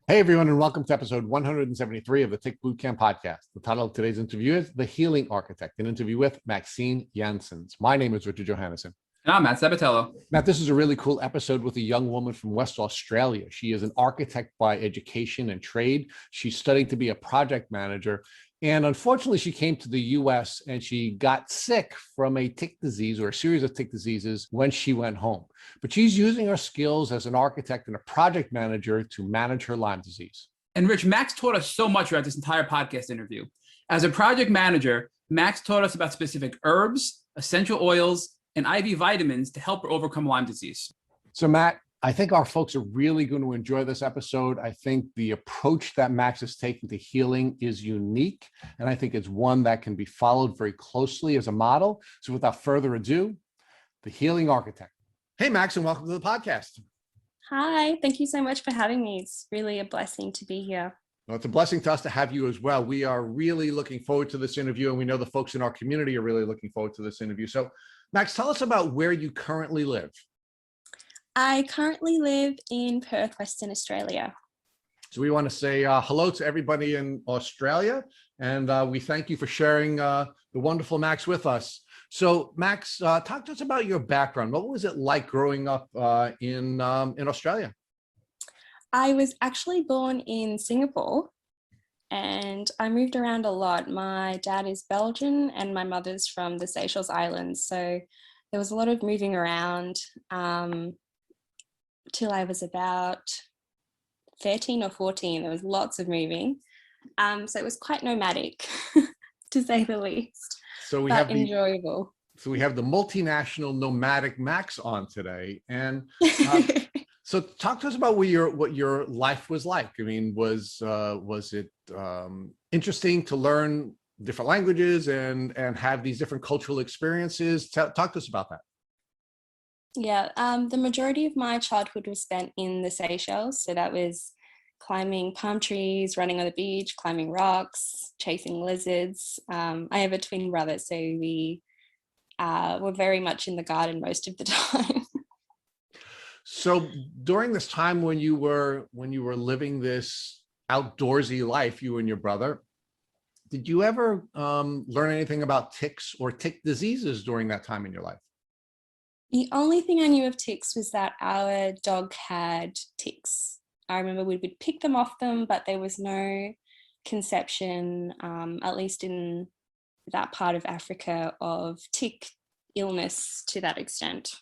Hey everyone, and welcome to episode 173 of the Tick Bootcamp podcast. The title of today's interview is The Healing Architect, an interview with Max Janssens. My name is Richard Johannesson. And I'm Matt Sabatello. Matt, this is a really cool episode with a young woman from West Australia. She is an architect by education and trade. She's studying to be a project manager. And unfortunately, she came to the US and she got sick from a tick disease or a series of tick diseases when she went home. But she's using her skills as an architect and a project manager to manage her Lyme disease. And Rich, Max taught us so much throughout this entire podcast interview. As a project manager, Max taught us about specific herbs, essential oils, and IV vitamins to help her overcome Lyme disease. So Matt, I think our folks are really going to enjoy this episode. I think the approach that Max is taking to healing is unique, and I think it's one that can be followed very closely as a model. So without further ado, the Healing Architect. Hey, Max, and welcome to the podcast. Hi, thank you so much for having me. It's really a blessing to be here. Well, it's a blessing to us to have you as well. We are really looking forward to this interview, and we know the folks in our community are really looking forward to this interview. So, Max, tell us about where you currently live. I currently live in Perth, Western Australia. So we want to say hello to everybody in Australia, and we thank you for sharing the wonderful Max with us. So Max, talk to us about your background. What was it like growing up in Australia? I was actually born in Singapore and I moved around a lot. My dad is Belgian and my mother's from the Seychelles Islands. So there was a lot of moving around till I was about 13 or 14. There was lots of moving. So it was quite nomadic, to say the least. So we have enjoyable. So we have the multinational nomadic Max on today. And so talk to us about what your life was like. I mean, was it interesting to learn different languages and have these different cultural experiences? Talk to us about that. Yeah, the majority of my childhood was spent in the Seychelles. So that was climbing palm trees, running on the beach, climbing rocks, chasing lizards. I have a twin brother, so we were very much in the garden most of the time. So during this time when you were living this outdoorsy life, you and your brother, did you ever learn anything about ticks or tick diseases during that time in your life? The only thing I knew of ticks was that our dog had ticks. I remember we would pick them off them, but there was no conception, at least in that part of Africa, of tick illness to that extent.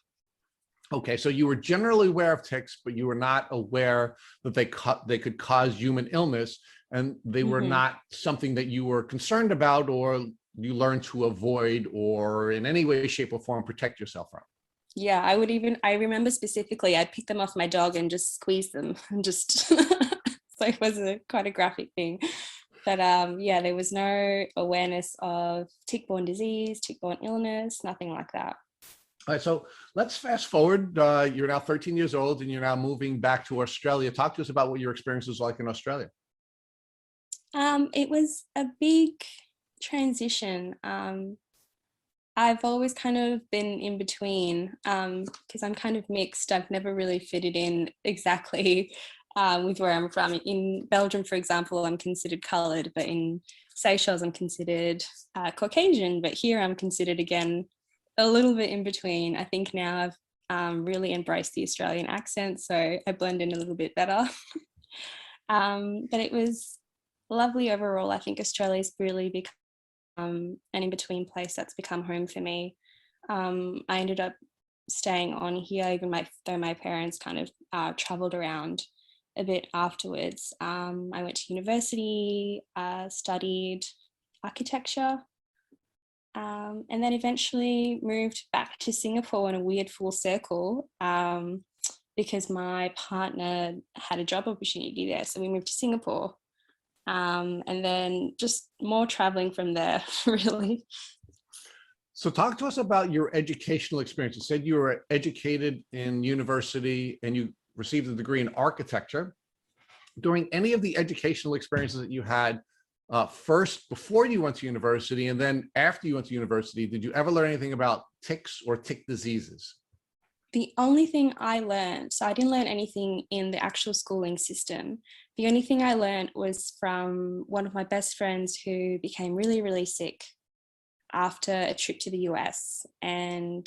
Okay, so you were generally aware of ticks, but you were not aware that they could cause human illness, and they were not something that you were concerned about or you learned to avoid or in any way, shape, or form protect yourself from. Yeah, I remember specifically, I'd pick them off my dog and just squeeze them and just, so it was quite a graphic thing. But yeah, there was no awareness of tick-borne disease, tick-borne illness, nothing like that. All right, so let's fast forward. You're now 13 years old and you're now moving back to Australia. Talk to us about what your experience was like in Australia. It was a big transition. I've always kind of been in between because I'm kind of mixed. I've never really fitted in exactly with where I'm from. In Belgium, for example, I'm considered coloured, but in Seychelles, I'm considered Caucasian. But here I'm considered, again, a little bit in between. I think now I've really embraced the Australian accent, so I blend in a little bit better. But it was lovely overall. I think Australia's really become an in-between place that's become home for me. I ended up staying on here, even though my parents kind of traveled around a bit afterwards. I went to university, studied architecture, and then eventually moved back to Singapore in a weird full circle because my partner had a job opportunity there. So we moved to Singapore. And then just more traveling from there, really. So talk to us about your educational experience. You said you were educated in university and you received a degree in architecture. During any of the educational experiences that you had first before you went to university and then after you went to university, did you ever learn anything about ticks or tick diseases? The only thing I learned, so I didn't learn anything in the actual schooling system. The only thing I learned was from one of my best friends who became really, really sick after a trip to the US. And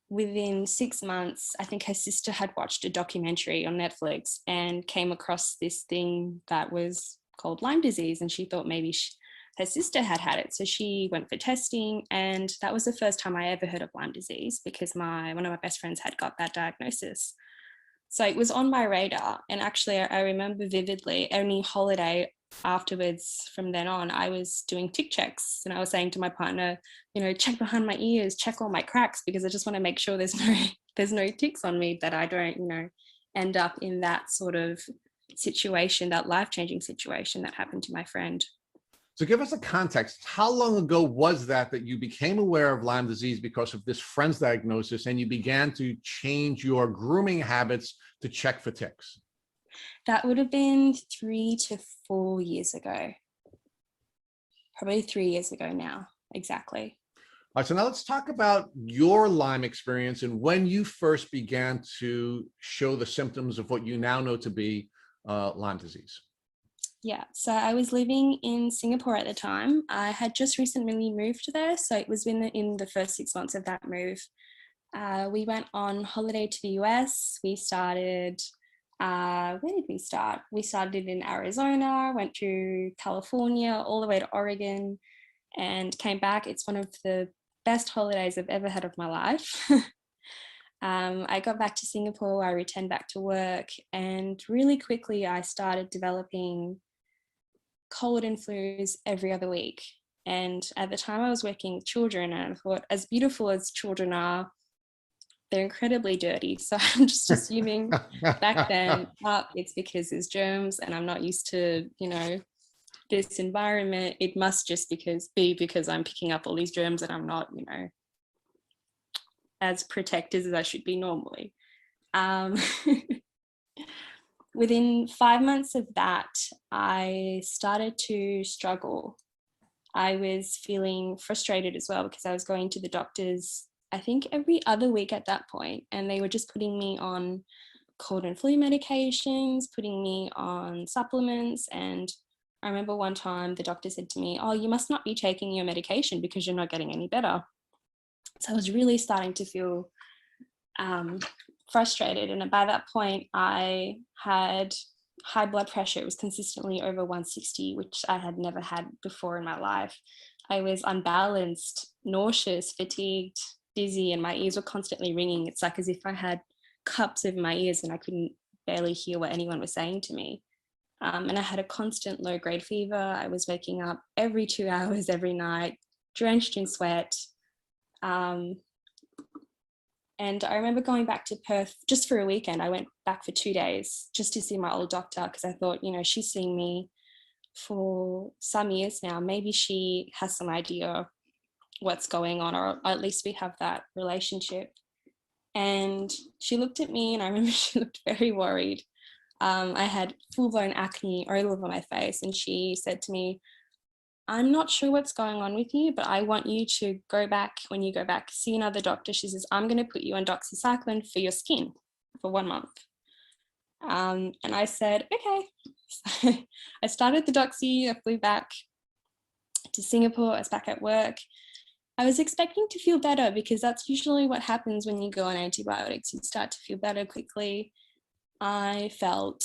within 6 months, I think her sister had watched a documentary on Netflix and came across this thing that was called Lyme disease. And she thought maybe her sister had it. So she went for testing, and that was the first time I ever heard of Lyme disease, because one of my best friends had got that diagnosis. So it was on my radar. And actually, I remember vividly, any holiday afterwards from then on, I was doing tick checks, and I was saying to my partner, check behind my ears, check all my cracks, because I just want to make sure there's no ticks on me, that I don't, end up in that sort of situation, that life-changing situation that happened to my friend. So give us a context. How long ago was that you became aware of Lyme disease because of this friend's diagnosis, and you began to change your grooming habits to check for ticks? That would have been 3 to 4 years ago. Probably 3 years ago now, exactly. All right, so now let's talk about your Lyme experience and when you first began to show the symptoms of what you now know to be Lyme disease. Yeah, so I was living in Singapore at the time. I had just recently moved there, so it was in the first 6 months of that move. We went on holiday to the US. We started, where did we start? We started in Arizona, went through California, all the way to Oregon, and came back. It's one of the best holidays I've ever had of my life. I got back to Singapore, I returned back to work, and really quickly I started developing cold and flus every other week. And at the time I was working with children, and I thought, as beautiful as children are, they're incredibly dirty. So I'm just assuming back then, it's because there's germs and I'm not used to, this environment. It must just be because I'm picking up all these germs and I'm not, as protected as I should be normally. Within 5 months of that, I started to struggle. I was feeling frustrated as well, because I was going to the doctors, I think every other week at that point, and they were just putting me on cold and flu medications, putting me on supplements. And I remember one time the doctor said to me, "Oh, you must not be taking your medication because you're not getting any better." So I was really starting to feel frustrated. And by that point, I had high blood pressure. It was consistently over 160, which I had never had before in my life. I was unbalanced, nauseous, fatigued, dizzy, and my ears were constantly ringing. It's like as if I had cups over my ears and I couldn't barely hear what anyone was saying to me. And I had a constant low-grade fever. I was waking up every 2 hours every night, drenched in sweat. And I remember going back to Perth just for a weekend. I went back for 2 days just to see my old doctor, because I thought, she's seen me for some years now. Maybe she has some idea what's going on, or at least we have that relationship. And she looked at me, and I remember she looked very worried. I had full-blown acne all over my face, and she said to me, "I'm not sure what's going on with you, but I want you to go back, when you go back, see another doctor." She says, "I'm going to put you on doxycycline for your skin for 1 month." And I said, okay. So I started the doxy. I flew back to Singapore. I was back at work. I was expecting to feel better, because that's usually what happens when you go on antibiotics. You start to feel better quickly. I felt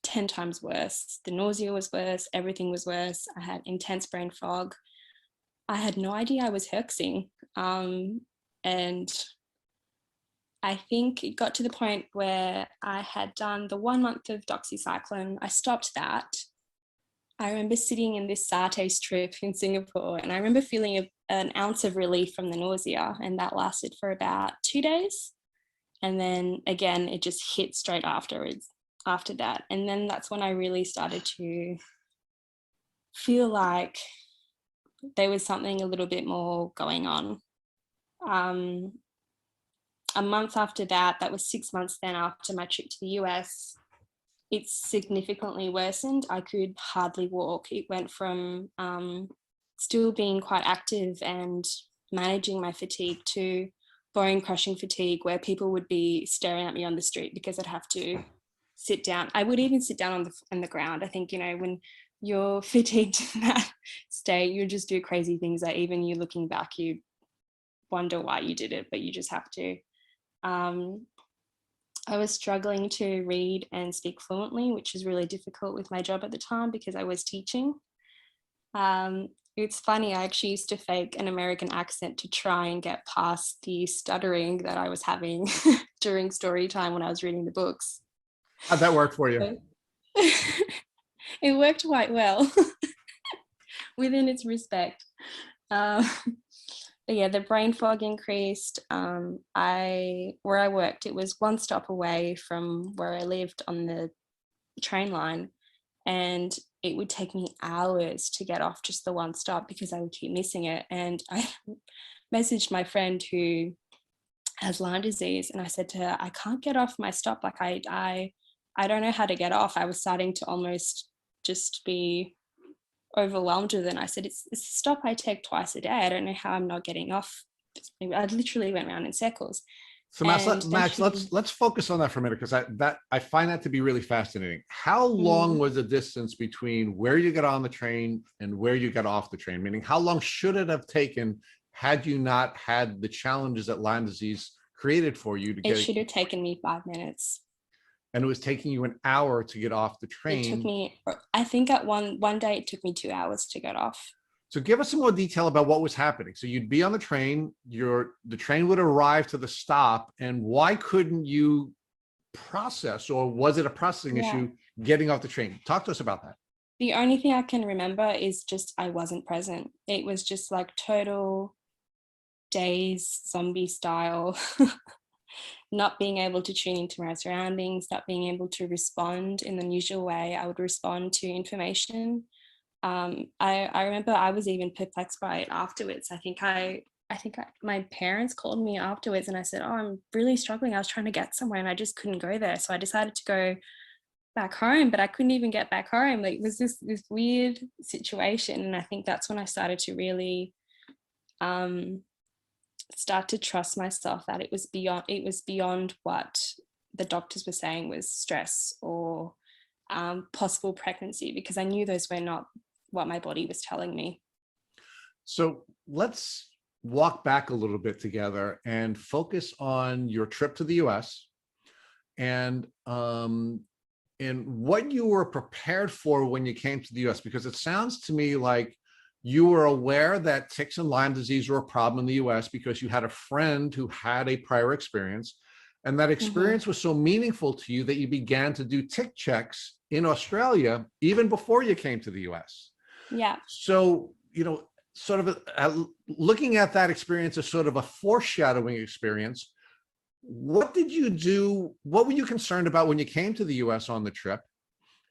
10 times worse. The nausea was worse. Everything was worse. I had intense brain fog. I had no idea I was herxing. And I think it got to the point where I had done the 1 month of doxycycline. I stopped that. I remember sitting in this satay strip in Singapore, and I remember feeling an ounce of relief from the nausea, and that lasted for about 2 days. And then again, it just hit straight after that. And then that's when I really started to feel like there was something a little bit more going on. A month after that, that was 6 months then after my trip to the US, it significantly worsened. I could hardly walk. It went from still being quite active and managing my fatigue to bone crushing fatigue where people would be staring at me on the street because I'd have to sit down. I would even sit down on the ground. I think, when you're fatigued in that state, you just do crazy things that even you looking back, you wonder why you did it, but you just have to. I was struggling to read and speak fluently, which is really difficult with my job at the time because I was teaching. It's funny, I actually used to fake an American accent to try and get past the stuttering that I was having during story time when I was reading the books. How'd that work for you? So, it worked quite well within its respect. But yeah, the brain fog increased. Where I worked, it was one stop away from where I lived on the train line, and it would take me hours to get off just the one stop because I would keep missing it. And I messaged my friend who has Lyme disease, and I said to her, I can't get off my stop. Like I don't know how to get off. I was starting to almost just be overwhelmed with it. And I said, it's a stop I take twice a day. I don't know how I'm not getting off. I literally went around in circles. So Max, let's focus on that for a minute, because I find that to be really fascinating. How long was the distance between where you got on the train and where you got off the train? Meaning, how long should it have taken had you not had the challenges that Lyme disease created for you to get? It should have taken me 5 minutes. And it was taking you an hour to get off the train. It took me, I think at one day it took me 2 hours to get off. So give us some more detail about what was happening. So you'd be on the train, the train would arrive to the stop, and why couldn't you process, or was it a processing issue getting off the train? Talk to us about that. The only thing I can remember is just I wasn't present. It was just like total daze, zombie style, not being able to tune into my surroundings, not being able to respond in the usual way I would respond to information. I remember I was even perplexed by it afterwards. I think my parents called me afterwards and I said, oh, I'm really struggling. I was trying to get somewhere and I just couldn't go there. So I decided to go back home, but I couldn't even get back home. Like, it was this weird situation. And I think that's when I started to really start to trust myself that it was beyond what the doctors were saying was stress or possible pregnancy, because I knew those were not what my body was telling me. So let's walk back a little bit together and focus on your trip to the US and what you were prepared for when you came to the US, because it sounds to me like you were aware that ticks and Lyme disease were a problem in the US because you had a friend who had a prior experience. And that experience was so meaningful to you that you began to do tick checks in Australia even before you came to the US. Yeah. So, sort of looking at that experience as sort of a foreshadowing experience, what did you do? What were you concerned about when you came to the US on the trip?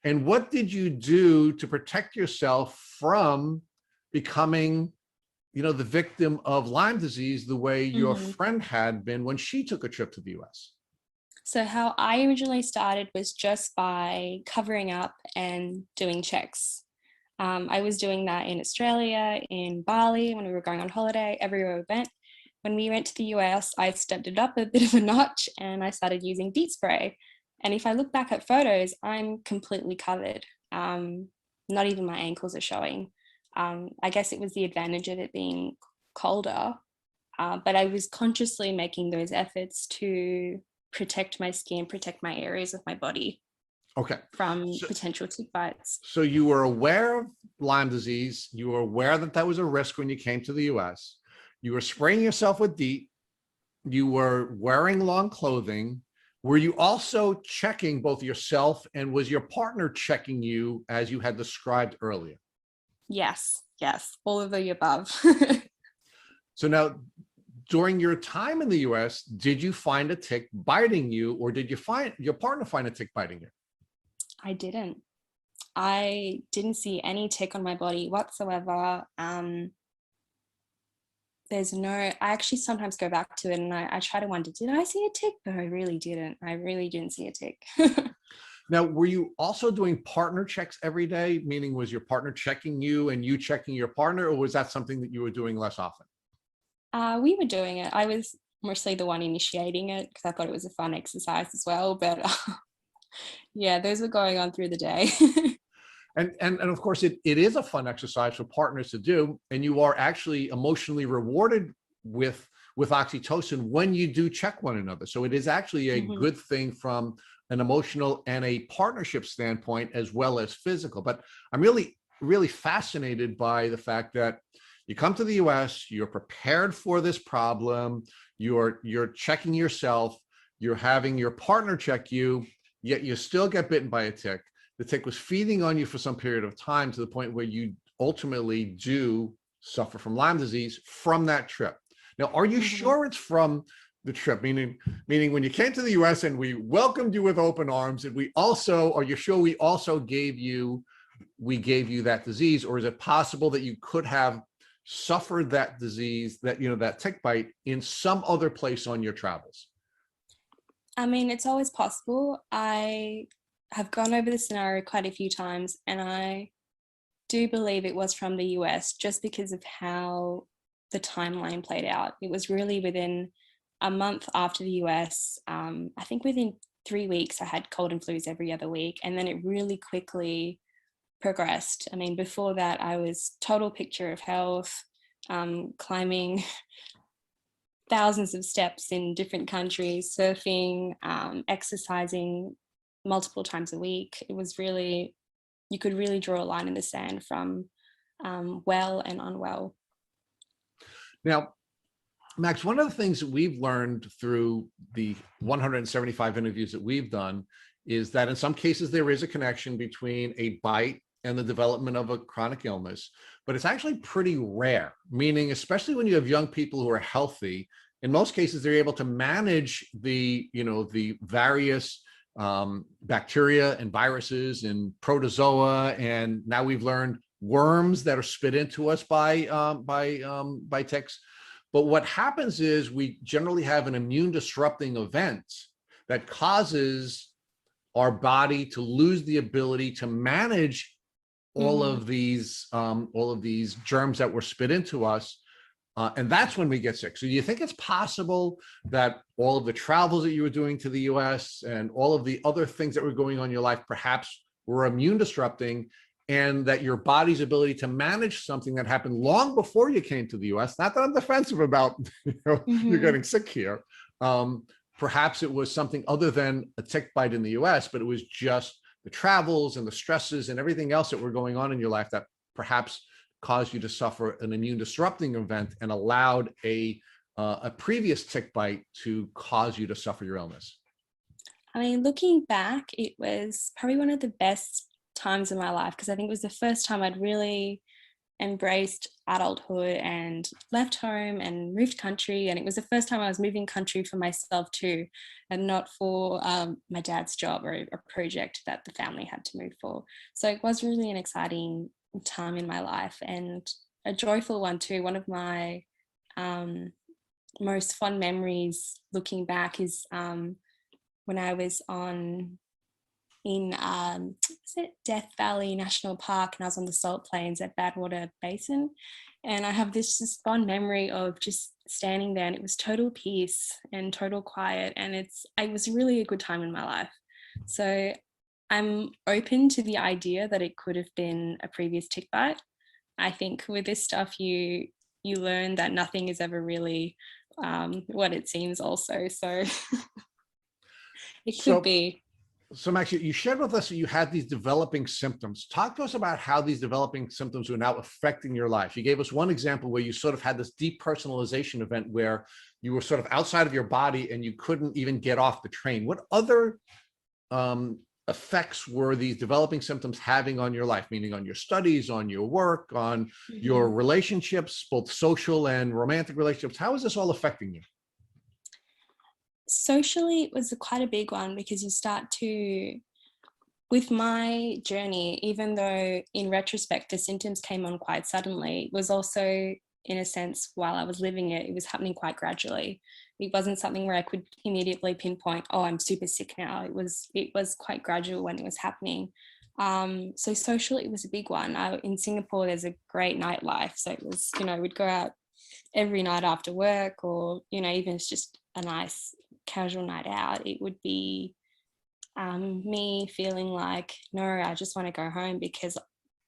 And what did you do to protect yourself from becoming, the victim of Lyme disease the way your friend had been when she took a trip to the US? So how I originally started was just by covering up and doing checks. I was doing that in Australia, in Bali, when we were going on holiday, everywhere we went. When we went to the US, I stepped it up a bit of a notch and I started using DEET spray. And if I look back at photos, I'm completely covered. Not even my ankles are showing. I guess it was the advantage of it being colder, but I was consciously making those efforts to protect my skin, protect my areas of my body from potential tick bites. So you were aware of Lyme disease. You were aware that that was a risk when you came to the US. You were spraying yourself with DEET. You were wearing long clothing. Were you also checking both yourself, and was your partner checking you as you had described earlier? Yes, all of the above. So now, during your time in the US, did you find a tick biting you, or did you find your partner find a tick biting you? I didn't see any tick on my body whatsoever. I actually sometimes go back to it and I try to wonder, did I see a tick? But I really didn't. I really didn't see a tick. Now, were you also doing partner checks every day? Meaning, was your partner checking you and you checking your partner, or was that something that you were doing less often? We were doing it. I was mostly the one initiating it because I thought it was a fun exercise as well. But yeah, those were going on through the day. And of course, it is a fun exercise for partners to do, and you are actually emotionally rewarded with oxytocin when you do check one another. So it is actually a Mhm. good thing from an emotional and a partnership standpoint as well as physical. But I'm really fascinated by the fact that you come to the US, you're prepared for this problem, you're checking yourself, you're having your partner check you, yet you still get bitten by a tick. The tick was feeding on you for some period of time to the point where you ultimately do suffer from Lyme disease from that trip. Now, are you Mhm. sure it's from the trip? Meaning when you came to the US and we welcomed you with open arms, and are you sure we also gave you that disease? Or is it possible that you could have suffered that disease, that tick bite, in some other place on your travels? I mean, it's always possible. I have gone over the scenario quite a few times, and I do believe it was from the US just because of how the timeline played out. It was really within a month after the US. I think within 3 weeks, I had cold and flus every other week, and then it really quickly progressed. I mean, before that, I was total picture of health, climbing thousands of steps in different countries, surfing, exercising multiple times a week. It was really, you could really draw a line in the sand from well and unwell. Now, Max, one of the things that we've learned through the 175 interviews that we've done is that in some cases there is a connection between a bite and the development of a chronic illness, but it's actually pretty rare, meaning especially when you have young people who are healthy, in most cases they're able to manage the various bacteria and viruses and protozoa, and now we've learned worms that are spit into us by ticks. But what happens is we generally have an immune disrupting event that causes our body to lose the ability to manage all Mhm. of these germs that were spit into us. And that's when we get sick. So do you think it's possible that all of the travels that you were doing to the US and all of the other things that were going on in your life perhaps were immune disrupting, and that your body's ability to manage something that happened long before you came to the US, not that I'm defensive about you're Mhm. getting sick here, perhaps it was something other than a tick bite in the US, but it was just the travels and the stresses and everything else that were going on in your life that perhaps caused you to suffer an immune disrupting event and allowed a previous tick bite to cause you to suffer your illness? I mean, looking back, it was probably one of the best times in my life because I think it was the first time I'd really embraced adulthood and left home and moved country. And it was the first time I was moving country for myself too, and not for my dad's job or a project that the family had to move for. So it was really an exciting time in my life and a joyful one too. One of my um, most fond memories looking back is when I was in is it Death Valley National Park, and I was on the salt plains at Badwater Basin, and I have this fond memory of just standing there, and it was total peace and total quiet, and it was really a good time in my life. So I'm open to the idea that it could have been a previous tick bite. I think with this stuff you learn that nothing is ever really what it seems also. So it could So be. So Max, you shared with us that you had these developing symptoms. Talk to us about how these developing symptoms are now affecting your life. You gave us one example where you sort of had this depersonalization event where you were sort of outside of your body and you couldn't even get off the train. What other effects were these developing symptoms having on your life, meaning on your studies, on your work, on your Mhm. relationships, both social and romantic relationships? How is this all affecting you? Socially, it was quite a big one because you start to, with my journey, even though in retrospect the symptoms came on quite suddenly, it was also, in a sense, while I was living it, it was happening quite gradually. It wasn't something where I could immediately pinpoint, oh, I'm super sick now. It was quite gradual when it was happening. So socially, it was a big one. In Singapore, there's a great nightlife. So it was, we'd go out every night after work, or, you know, even if it's just a nice casual night out, it would be me feeling like, no, I just want to go home, because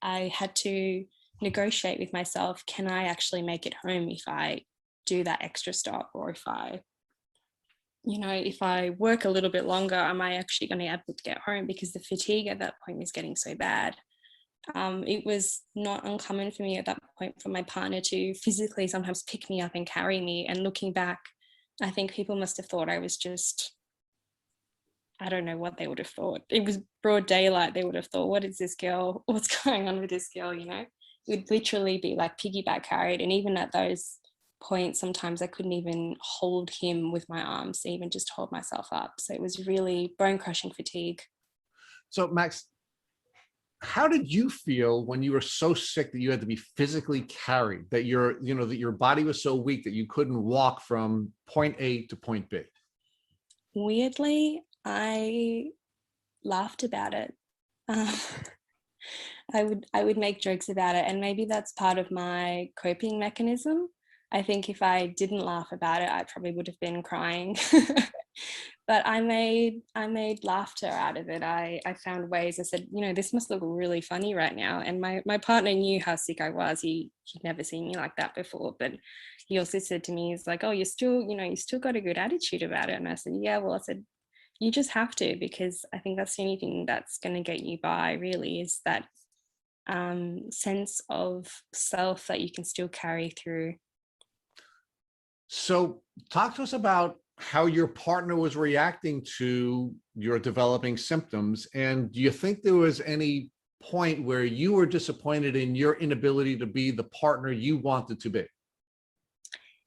I had to negotiate with myself, can I actually make it home if I do that extra stop, or if I, you know, if I work a little bit longer, am I actually going to be able to get home? Because the fatigue at that point was getting so bad. It was not uncommon for me at that point for my partner to physically sometimes pick me up and carry me. And looking back, I think people must have thought I was just, I don't know what they would have thought. It was broad daylight. They would have thought, what is this girl? What's going on with this girl? You know, it would literally be like piggyback carried. And even at those points, sometimes I couldn't even hold him with my arms, even just hold myself up. So it was really bone crushing fatigue. So Max, how did you feel when you were so sick that you had to be physically carried, that that your body was so weak that you couldn't walk from point A to point B? Weirdly, I laughed about it. I would make jokes about it, and maybe that's part of my coping mechanism. I think if I didn't laugh about it, I probably would have been crying. But I made laughter out of it. I found ways. I said, you know, this must look really funny right now. And my partner knew how sick I was. He'd never seen me like that before. But he also said to me, he's like, oh, you still got a good attitude about it. And I said, yeah, well, I said, you just have to, because I think that's the only thing that's going to get you by, really, is that sense of self that you can still carry through. So talk to us about how your partner was reacting to your developing symptoms. And do you think there was any point where you were disappointed in your inability to be the partner you wanted to be?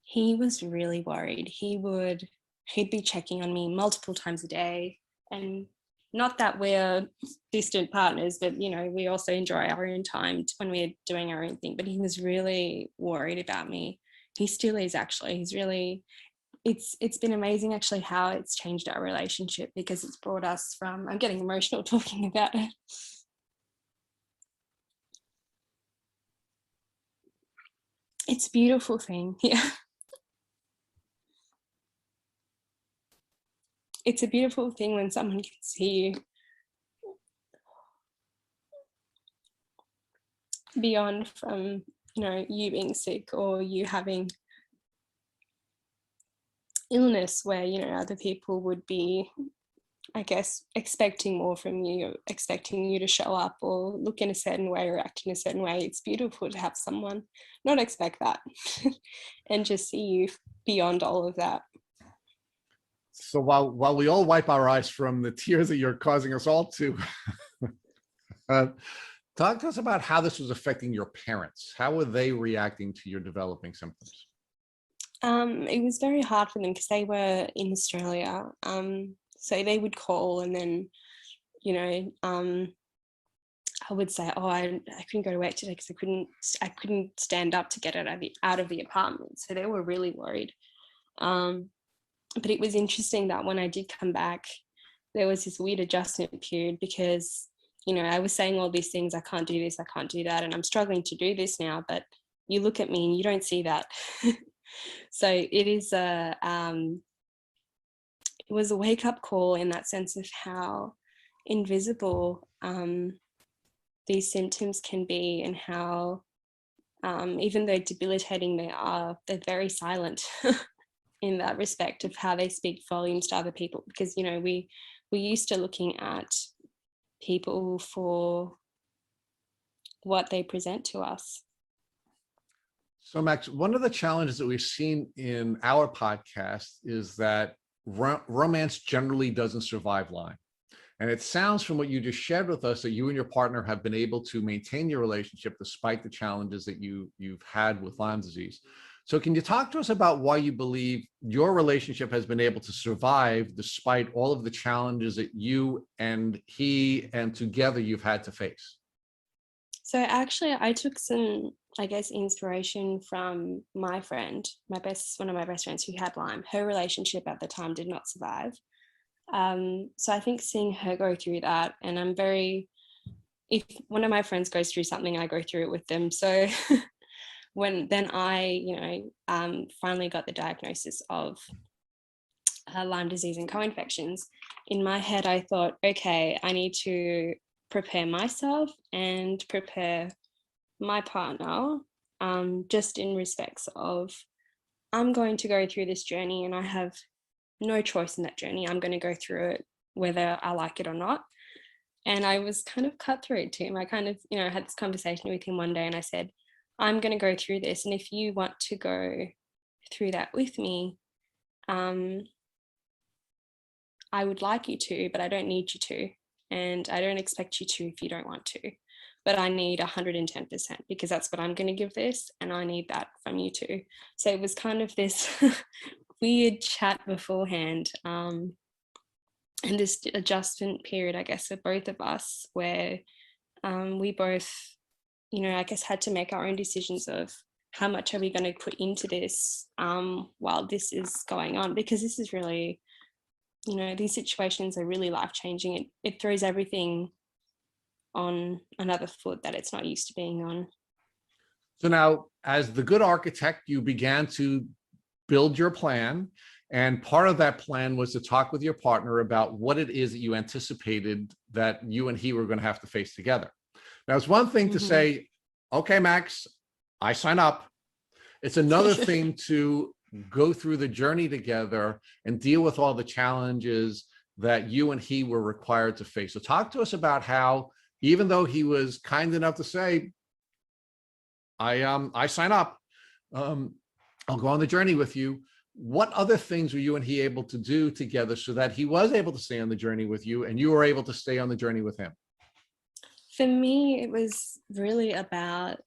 He was really worried. He'd be checking on me multiple times a day. And not that we're distant partners, but, you know, we also enjoy our own time when we're doing our own thing. But he was really worried about me. He still is, actually. He's really, it's been amazing actually how it's changed our relationship, because it's brought us from, I'm getting emotional talking about it. It's a beautiful thing. Yeah. It's a beautiful thing when someone can see you beyond from, you know, you being sick or you having illness, where, you know, other people would be, I guess, expecting more from you, expecting you to show up or look in a certain way or act in a certain way. It's beautiful to have someone not expect that and just see you beyond all of that. So while we all wipe our eyes from the tears that you're causing us all to, talk to us about how this was affecting your parents. How were they reacting to your developing symptoms? It was very hard for them because they were in Australia. So they would call, and then, you know, I would say, oh, I couldn't go to work today because I couldn't stand up to get it out of the apartment. So they were really worried. But it was interesting that when I did come back, there was this weird adjustment period, because, you know, I was saying all these things, I can't do this, I can't do that, and I'm struggling to do this now, but you look at me and you don't see that. So it is it was a wake-up call in that sense of how invisible these symptoms can be, and how even though debilitating they are, they're very silent in that respect of how they speak volumes to other people. Because, you know, we're used to looking at people for what they present to us. So Max, one of the challenges that we've seen in our podcast is that romance generally doesn't survive Lyme. And it sounds from what you just shared with us that you and your partner have been able to maintain your relationship despite the challenges that you've had with Lyme disease. So can you talk to us about why you believe your relationship has been able to survive despite all of the challenges that you and he and together you've had to face? So actually, I took some, I guess, inspiration from my friend, one of my best friends who had Lyme. Her relationship at the time did not survive. So I think seeing her go through that, and if one of my friends goes through something, I go through it with them. So when then I finally got the diagnosis of Lyme disease and co-infections, in my head I thought, okay, I need to prepare myself and prepare my partner, just in respects of, I'm going to go through this journey and I have no choice in that journey. I'm going to go through it whether I like it or not. And I was kind of cutthroat to him. I kind of, had this conversation with him one day and I said, I'm going to go through this. And if you want to go through that with me, I would like you to, but I don't need you to. And I don't expect you to if you don't want to. But I need 110% because that's what I'm going to give this. And I need that from you too. So it was kind of this weird chat beforehand. And this adjustment period, I guess, for both of us, where we both, I guess, had to make our own decisions of how much are we going to put into this while this is going on, because this is really, these situations are really life-changing. It throws everything on another foot that it's not used to being on. So now, as the good architect, you began to build your plan. And part of that plan was to talk with your partner about what it is that you anticipated that you and he were going to have to face together. Now, it's one thing to say, okay, Max, I sign up. It's another thing to go through the journey together and deal with all the challenges that you and he were required to face. So talk to us about how, even though he was kind enough to say, I sign up, I'll go on the journey with you. What other things were you and he able to do together so that he was able to stay on the journey with you and you were able to stay on the journey with him? For me, it was really about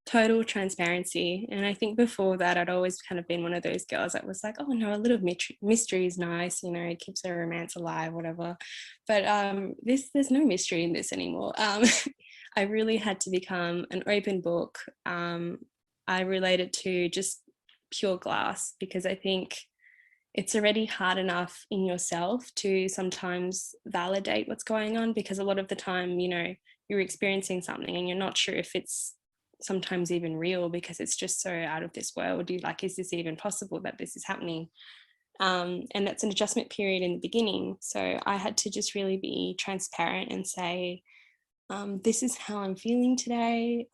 total transparency. And I think before that, I'd always kind of been one of those girls that was like, oh no, a little mystery is nice, it keeps the romance alive, whatever. But there's no mystery in this anymore. I really had to become an open book. I related to just pure glass, because I think it's already hard enough in yourself to sometimes validate what's going on, because a lot of the time, you're experiencing something and you're not sure if it's sometimes even real, because it's just so out of this world. You're like, is this even possible that this is happening? And that's an adjustment period in the beginning. So I had to just really be transparent and say, this is how I'm feeling today.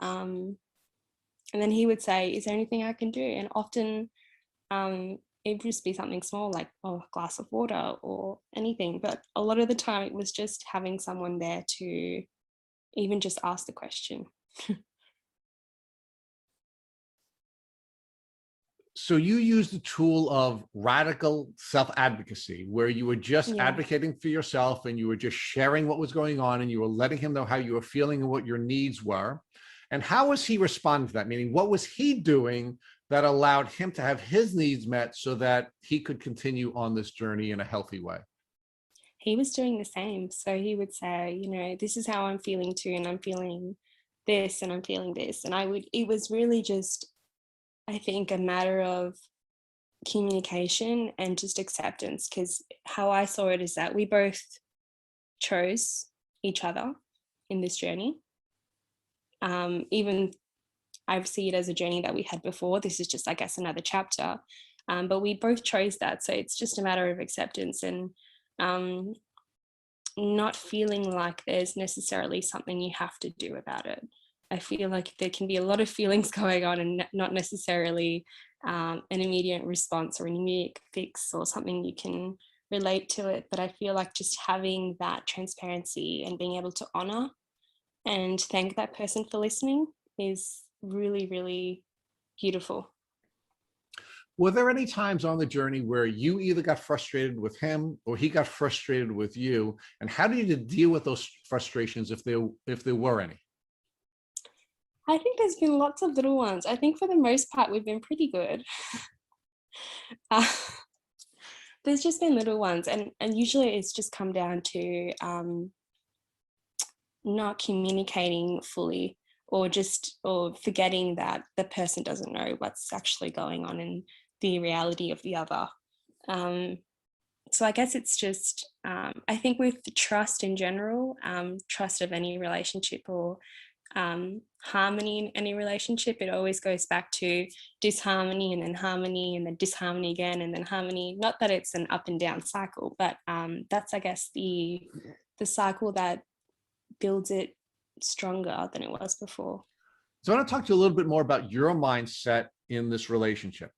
And then he would say, is there anything I can do? And often it'd just be something small, like a glass of water or anything. But a lot of the time it was just having someone there to even just ask the question. So you used the tool of radical self-advocacy, where you were just advocating for yourself and you were just sharing what was going on and you were letting him know how you were feeling and what your needs were. And how was he responding to that? Meaning, what was he doing that allowed him to have his needs met so that he could continue on this journey in a healthy way? He was doing the same. So he would say, this is how I'm feeling too, and I'm feeling this and I'm feeling this. And it was really just, I think, a matter of communication and just acceptance, because how I saw it is that we both chose each other in this journey. Even I see it as a journey that we had before. This is just, I guess, another chapter, but we both chose that. So it's just a matter of acceptance and not feeling like there's necessarily something you have to do about it. I feel like there can be a lot of feelings going on and not necessarily an immediate response or an immediate fix or something you can relate to it. But I feel like just having that transparency and being able to honor and thank that person for listening is really, really beautiful. Were there any times on the journey where you either got frustrated with him or he got frustrated with you? And how did you deal with those frustrations if there were any? I think there's been lots of little ones. I think for the most part, we've been pretty good. There's just been little ones. And usually it's just come down to not communicating fully, or forgetting that the person doesn't know what's actually going on in the reality of the other. So I guess it's just, I think with trust in general, trust of any relationship or harmony in any relationship. It always goes back to disharmony and then disharmony again and then harmony. Not that it's an up and down cycle, but that's, I guess, the cycle that builds it stronger than it was before. So I want to talk to you a little bit more about your mindset in this relationship.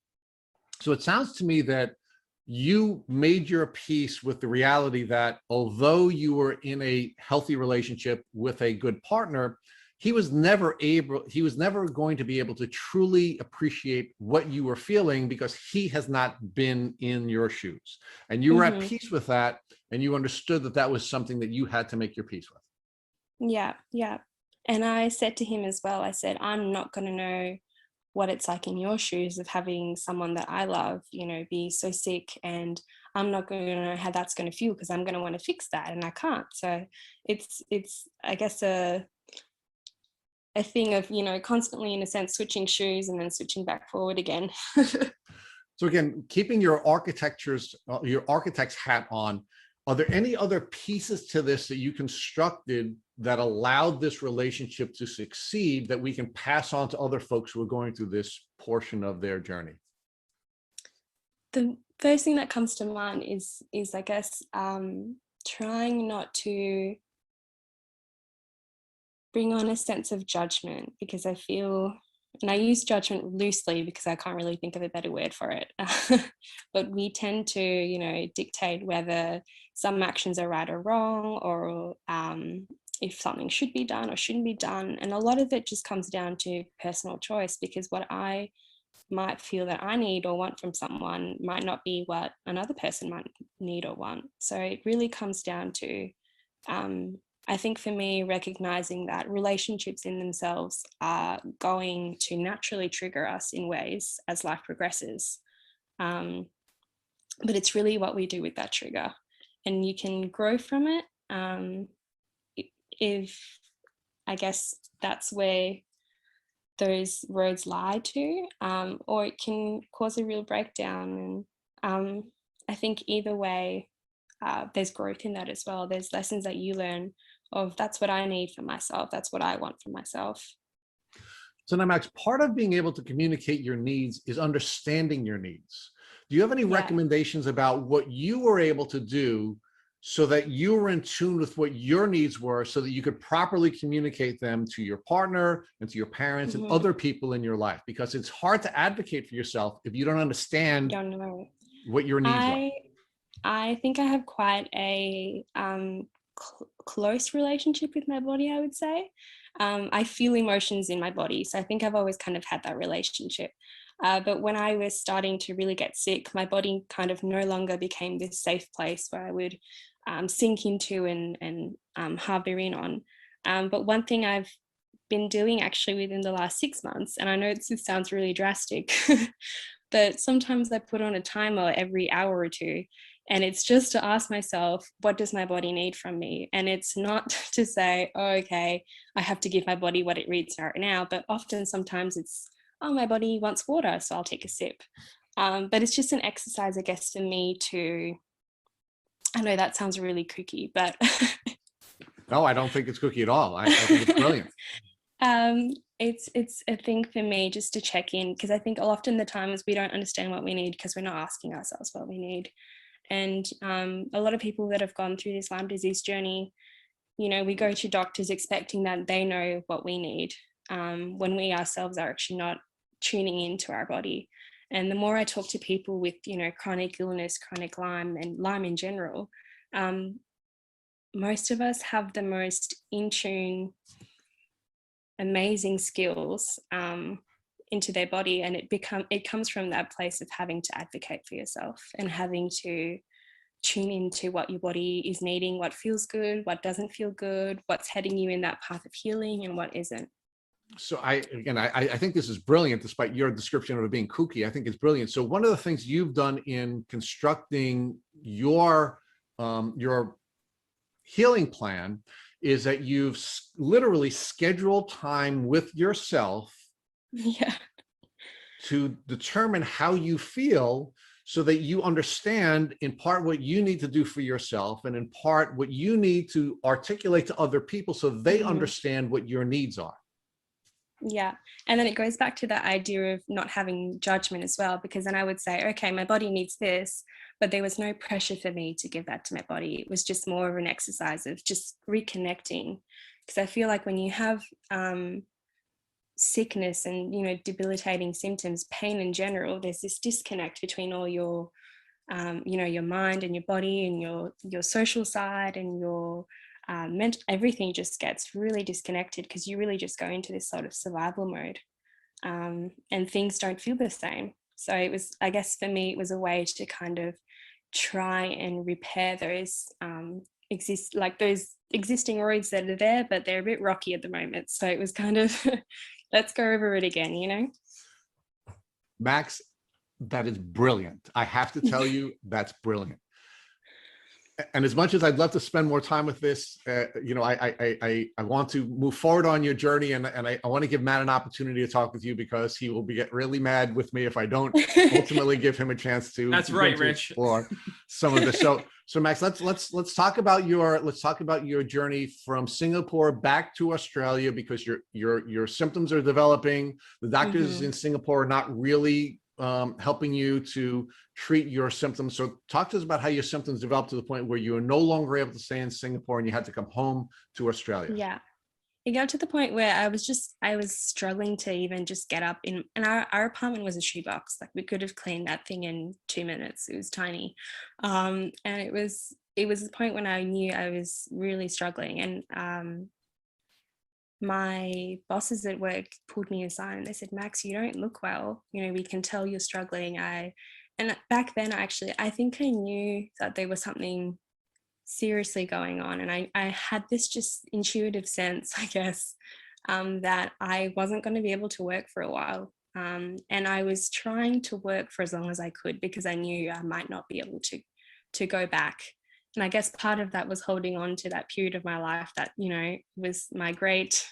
So it sounds to me that you made your peace with the reality that although you were in a healthy relationship with a good partner, he was never going to be able to truly appreciate what you were feeling because he has not been in your shoes. And you were at peace with that, and you understood that that was something that you had to make your peace with. Yeah, yeah. And I said to him as well, I said, I'm not going to know what it's like in your shoes of having someone that I love, you know, be so sick, and I'm not going to know how that's going to feel because I'm going to want to fix that and I can't. So it's I guess a thing of, you know, constantly in a sense switching shoes and then switching back forward again. So again, keeping your architect's hat on, are there any other pieces to this that you constructed that allowed this relationship to succeed that we can pass on to other folks who are going through this portion of their journey? The first thing that comes to mind is I guess trying not to bring on a sense of judgment, because I feel, and I use judgment loosely because I can't really think of a better word for it, but we tend to, you know, dictate whether some actions are right or wrong, or if something should be done or shouldn't be done. And a lot of it just comes down to personal choice, because what I might feel that I need or want from someone might not be what another person might need or want. So it really comes down to, I think for me, recognizing that relationships in themselves are going to naturally trigger us in ways as life progresses. But it's really what we do with that trigger. And you can grow from it if, I guess, that's where those roads lie to, or it can cause a real breakdown. And I think either way, there's growth in that as well. There's lessons that you learn of, that's what I need for myself, that's what I want for myself. So now, Max, part of being able to communicate your needs is understanding your needs. Do you have any recommendations about what you were able to do so that you were in tune with what your needs were, so that you could properly communicate them to your partner and to your parents and other people in your life? Because it's hard to advocate for yourself if you don't understand what your needs are. I think I have quite a close relationship with my body, I would say. I feel emotions in my body. So I think I've always kind of had that relationship. But when I was starting to really get sick, my body kind of no longer became this safe place where I would sink into and harbor in on. But one thing I've been doing actually within the last 6 months, and I know this sounds really drastic, but sometimes I put on a timer every hour or two, and it's just to ask myself, what does my body need from me? And it's not to say, oh, okay, I have to give my body what it needs right now, but often sometimes it's, oh, my body wants water, so I'll take a sip. But it's just an exercise, I guess, for me to, I know that sounds really kooky, but no, I don't think it's kooky at all. I think it's brilliant. It's a thing for me just to check in, because I think often the times we don't understand what we need because we're not asking ourselves what we need. And a lot of people that have gone through this Lyme disease journey, you know, we go to doctors expecting that they know what we need, when we ourselves are actually not tuning into our body. And the more I talk to people with, you know, chronic illness, chronic Lyme, and Lyme in general, most of us have the most in tune, amazing skills into their body, and it comes from that place of having to advocate for yourself and having to tune into what your body is needing, what feels good, what doesn't feel good, what's heading you in that path of healing and what isn't. So I think this is brilliant, despite your description of it being kooky. I think it's brilliant. So one of the things you've done in constructing your healing plan is that you've literally scheduled time with yourself to determine how you feel, so that you understand in part what you need to do for yourself, and in part what you need to articulate to other people so they understand what your needs are. Yeah. And then it goes back to that idea of not having judgment as well, because then I would say, okay, my body needs this, but there was no pressure for me to give that to my body. It was just more of an exercise of just reconnecting. Because I feel like when you have sickness and, you know, debilitating symptoms, pain in general, there's this disconnect between all your you know, your mind and your body and your social side and your everything just gets really disconnected because you really just go into this sort of survival mode, and things don't feel the same. So it was, I guess for me, it was a way to kind of try and repair those those existing roads that are there, but they're a bit rocky at the moment. So it was kind of let's go over it again, you know. Max, that is brilliant. I have to tell you, that's brilliant. And as much as I'd love to spend more time with this, you know, I want to move forward on your journey, and I want to give Matt an opportunity to talk with you because he will get really mad with me if I don't ultimately give him a chance to. That's right, Rich. Explore some of this. So Max, let's talk about your journey from Singapore back to Australia, because your symptoms are developing. The doctors in Singapore are not really helping you to treat your symptoms. So talk to us about how your symptoms developed to the point where you were no longer able to stay in Singapore and you had to come home to Australia. Yeah. It got to the point where I was struggling to even just get up in, and our apartment was a shoebox. Like we could have cleaned that thing in 2 minutes. It was tiny. And it was the point when I knew I was really struggling. And my bosses at work pulled me aside and they said, Max, you don't look well. You know, we can tell you're struggling. And back then I think I knew that there was something seriously going on. And I had this just intuitive sense, I guess, that I wasn't going to be able to work for a while. And I was trying to work for as long as I could because I knew I might not be able to go back. And I guess part of that was holding on to that period of my life that, you know, was my great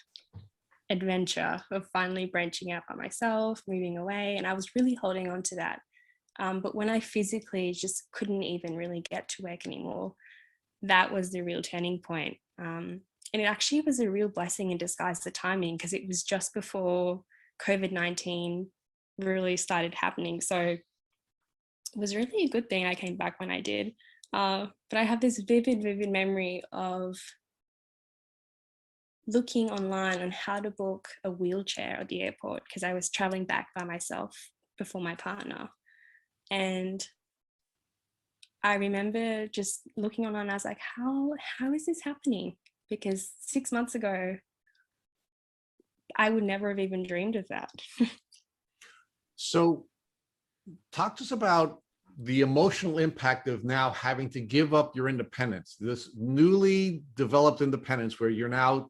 adventure of finally branching out by myself, moving away. And I was really holding on to that. But when I physically just couldn't even really get to work anymore, that was the real turning point. And it actually was a real blessing in disguise, the timing, because it was just before COVID-19 really started happening. So it was really a good thing I came back when I did. But I have this vivid memory of looking online on how to book a wheelchair at the airport because I was traveling back by myself before my partner. And I remember just looking online, I was like, how is this happening? Because 6 months ago, I would never have even dreamed of that. So talk to us about the emotional impact of now having to give up your independence, this newly developed independence where you're now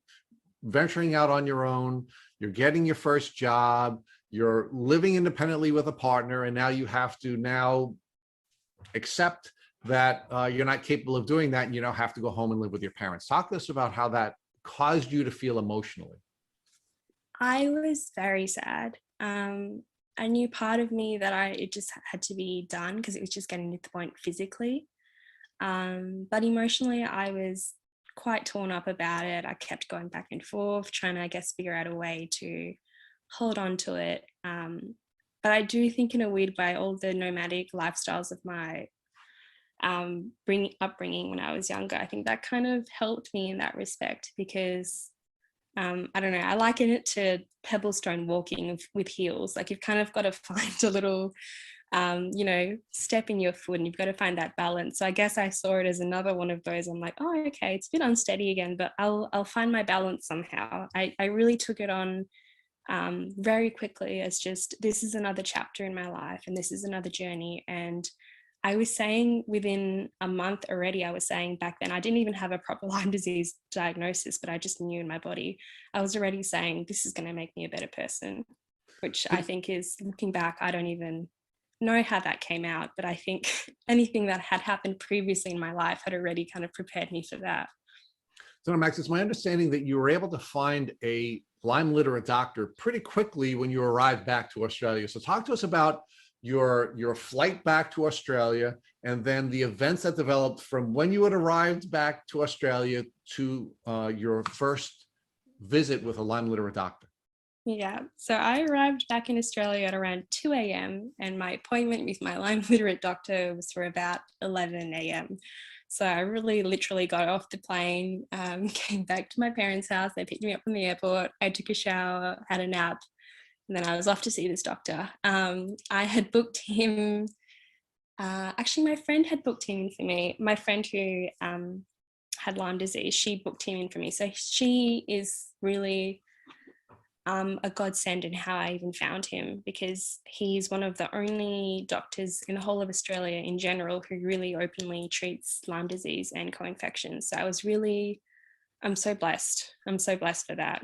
venturing out on your own, you're getting your first job, you're living independently with a partner, and now you have to now accept that you're not capable of doing that, and you now have to go home and live with your parents. Talk to us about how that caused you to feel emotionally. I was very sad. I knew part of me that it just had to be done because it was just getting to the point physically. But emotionally, I was quite torn up about it. I kept going back and forth, trying to, I guess, figure out a way to hold on to it. But I do think in a weird way, all the nomadic lifestyles of my upbringing when I was younger, I think that kind of helped me in that respect because I don't know, I liken it to pebblestone walking with heels. Like you've kind of got to find a little, you know, step in your foot and you've got to find that balance. So I guess I saw it as another one of those. I'm like, oh, okay, it's a bit unsteady again, but I'll find my balance somehow. I really took it on very quickly as just, this is another chapter in my life and this is another journey. And I was saying within a month already, I was saying back then, I didn't even have a proper Lyme disease diagnosis, but I just knew in my body, I was already saying, this is going to make me a better person, which I think is, looking back, I don't even know how that came out, but I think anything that had happened previously in my life had already kind of prepared me for that. So Max, it's my understanding that you were able to find a Lyme literate doctor pretty quickly when you arrived back to Australia. So talk to us about your flight back to Australia and then the events that developed from when you had arrived back to Australia to your first visit with a Lyme literate doctor. Yeah, so I arrived back in Australia at around 2 a.m. and my appointment with my Lyme literate doctor was for about 11 a.m. So I really literally got off the plane, came back to my parents' house. They picked me up from the airport. I took a shower, had a nap, and then I was off to see this doctor. I had booked him, actually my friend had booked him in for me. My friend who had Lyme disease, she booked him in for me. So she is really a godsend in how I even found him, because he's one of the only doctors in the whole of Australia in general who really openly treats Lyme disease and co-infections. So I'm so blessed. I'm so blessed for that.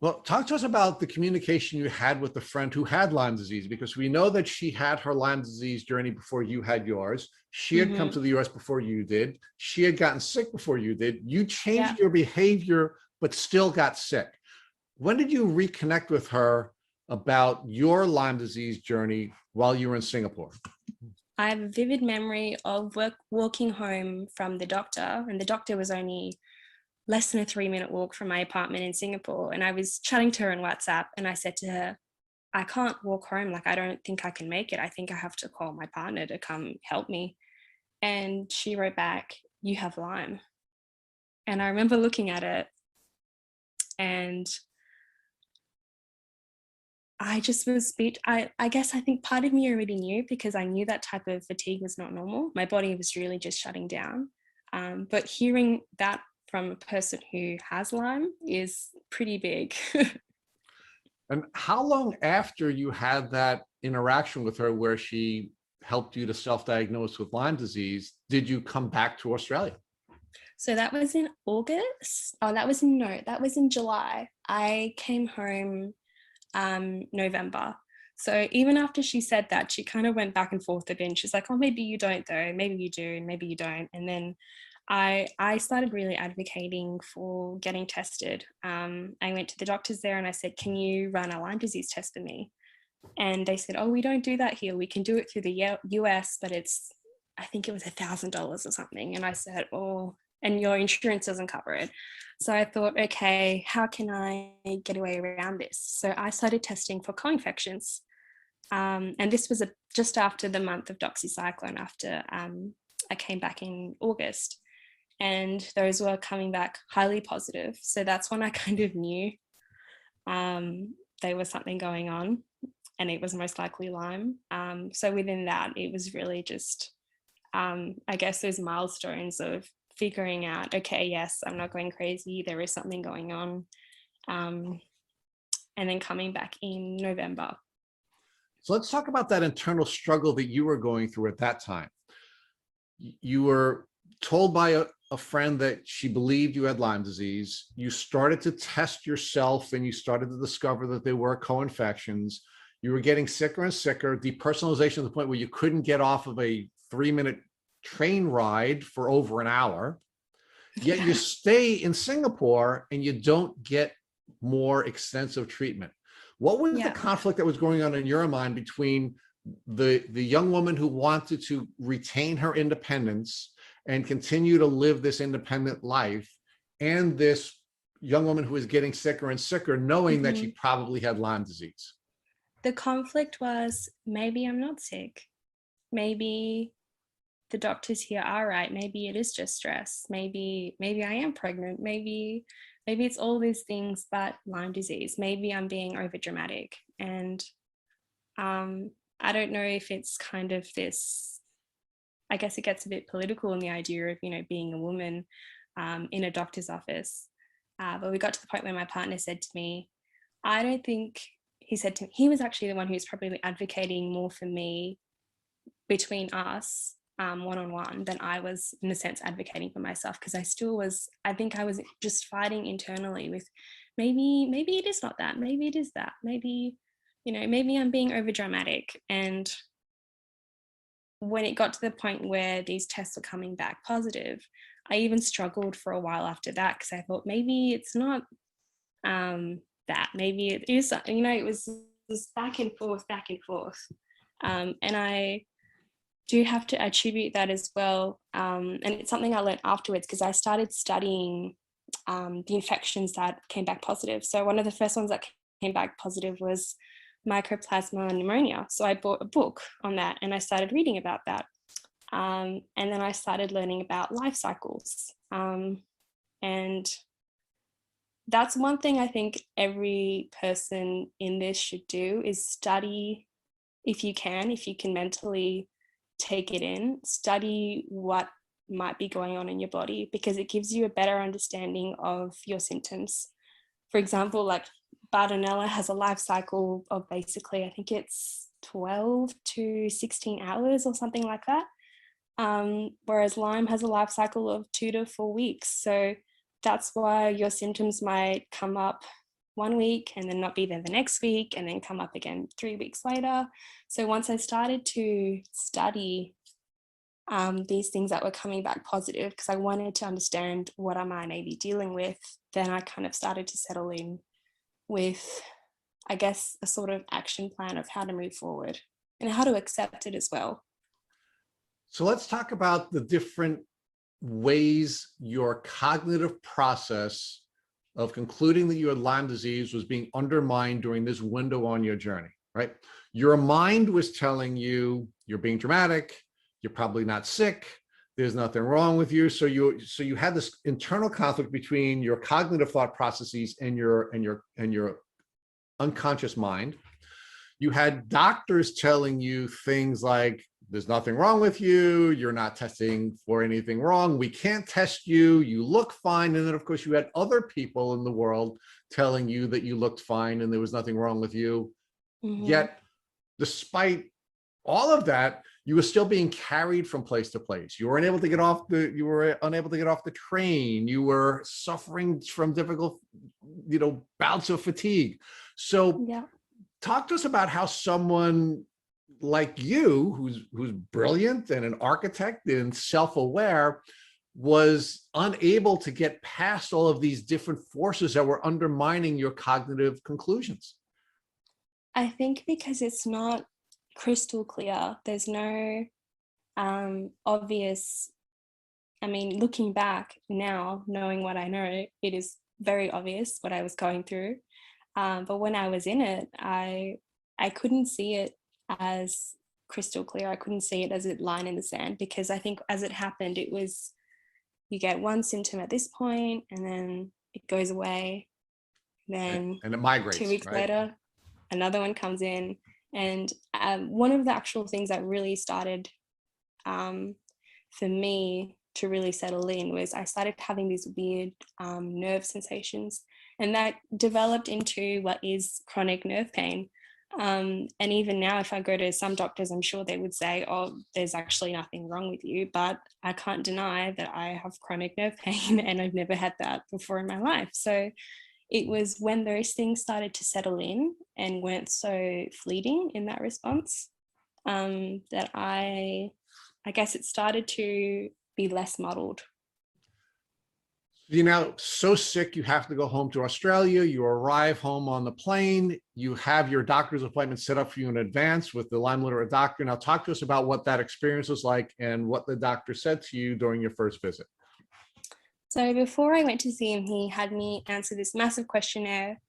Well, talk to us about the communication you had with the friend who had Lyme disease, because we know that she had her Lyme disease journey before you had yours. She had come to the US before you did. She had gotten sick before you did. You changed your behavior, but still got sick. When did you reconnect with her about your Lyme disease journey while you were in Singapore? I have a vivid memory of walking home from the doctor, and the doctor was only less than a 3-minute walk from my apartment in Singapore. And I was chatting to her on WhatsApp and I said to her, I can't walk home. Like, I don't think I can make it. I think I have to call my partner to come help me. And she wrote back, you have Lyme. And I remember looking at it and I just was I guess I think part of me already knew, because I knew that type of fatigue was not normal. My body was really just shutting down. But hearing that from a person who has Lyme is pretty big. And how long after you had that interaction with her where she helped you to self-diagnose with Lyme disease did you come back to Australia? So that was in August. Oh, that was in July. I came home November. So even after she said that, she kind of went back and forth a bit. She's like, oh, maybe you don't though, maybe you do, and maybe you don't. And then I started really advocating for getting tested. I went to the doctors there and I said, can you run a Lyme disease test for me? And they said, oh, we don't do that here. We can do it through the US, but I think it was $1,000 or something. And I said, oh, and your insurance doesn't cover it. So I thought, okay, how can I get away around this? So I started testing for co-infections. And this was just after the month of doxycycline, after I came back in August. And those were coming back highly positive. So that's when I kind of knew there was something going on, and it was most likely Lyme. So within that, it was really just, I guess, those milestones of figuring out, okay, yes, I'm not going crazy, there is something going on. And then coming back in November. So let's talk about that internal struggle that you were going through at that time. You were told by a friend that she believed you had Lyme disease. You started to test yourself and you started to discover that there were co-infections. You were getting sicker and sicker, depersonalization to the point where you couldn't get off of a 3-minute train ride for over an hour. Yet you stay in Singapore and you don't get more extensive treatment. What was the conflict that was going on in your mind between the young woman who wanted to retain her independence and continue to live this independent life, and this young woman who is getting sicker and sicker, knowing that she probably had Lyme disease? The conflict was, maybe I'm not sick. Maybe the doctors here are right. Maybe it is just stress. Maybe I am pregnant. Maybe it's all these things but Lyme disease. Maybe I'm being over dramatic. And I don't know if it's kind of this, I guess it gets a bit political in the idea of, being a woman in a doctor's office. But we got to the point where my partner said to me, I don't think, he said to me, he was actually the one who was probably advocating more for me between us one-on-one than I was, in a sense, advocating for myself, because I think I was just fighting internally with maybe it is not that, maybe it is that, maybe I'm being over dramatic. And when it got to the point where these tests were coming back positive, I even struggled for a while after that, because I thought maybe it's not that, maybe it is, it was this back and forth. And I do have to attribute that as well. And it's something I learned afterwards, because I started studying the infections that came back positive. So one of the first ones that came back positive was Mycoplasma pneumonia. So I bought a book on that and I started reading about that. And then I started learning about life cycles. And that's one thing I think every person in this should do, is study, if you can mentally take it in, study what might be going on in your body, because it gives you a better understanding of your symptoms. For example, like Bartonella has a life cycle of basically, I think it's 12 to 16 hours or something like that. Whereas Lyme has a life cycle of 2 to 4 weeks. So that's why your symptoms might come up 1 week and then not be there the next week and then come up again 3 weeks later. So once I started to study these things that were coming back positive, because I wanted to understand what I might be dealing with, then I kind of started to settle in with, I guess, a sort of action plan of how to move forward and how to accept it as well. So let's talk about the different ways your cognitive process of concluding that you had Lyme disease was being undermined during this window on your journey, right? Your mind was telling you you're being dramatic, you're probably not sick, there's nothing wrong with you. So you had this internal conflict between your cognitive thought processes and your unconscious mind. You had doctors telling you things like, there's nothing wrong with you, you're not testing for anything wrong, we can't test you, you look fine. And then of course you had other people in the world telling you that you looked fine and there was nothing wrong with you. Yet despite all of that, you were still being carried from place to place. You were unable to get off the train. You were suffering from difficult, bouts of fatigue. So talk to us about how someone like you, who's brilliant and an architect and self-aware, was unable to get past all of these different forces that were undermining your cognitive conclusions. I think because it's not crystal clear. There's no obvious, looking back now, knowing what I know, it is very obvious what I was going through. But when I was in it, I couldn't see it as crystal clear. I couldn't see it as a line in the sand, because I think as it happened, it was, you get one symptom at this point and then it goes away. Then and it migrates, 2 weeks right? later, another one comes in. And one of the actual things that really started for me to really settle in was I started having these weird nerve sensations, and that developed into what is chronic nerve pain. And even now, if I go to some doctors, I'm sure they would say, oh, there's actually nothing wrong with you. But I can't deny that I have chronic nerve pain and I've never had that before in my life. So it was when those things started to settle in and weren't so fleeting in that response, that I guess it started to be less muddled. You're now so sick, you have to go home to Australia. You arrive home on the plane. You have your doctor's appointment set up for you in advance with the Lyme literate doctor. Now talk to us about what that experience was like and what the doctor said to you during your first visit. So before I went to see him, he had me answer this massive questionnaire,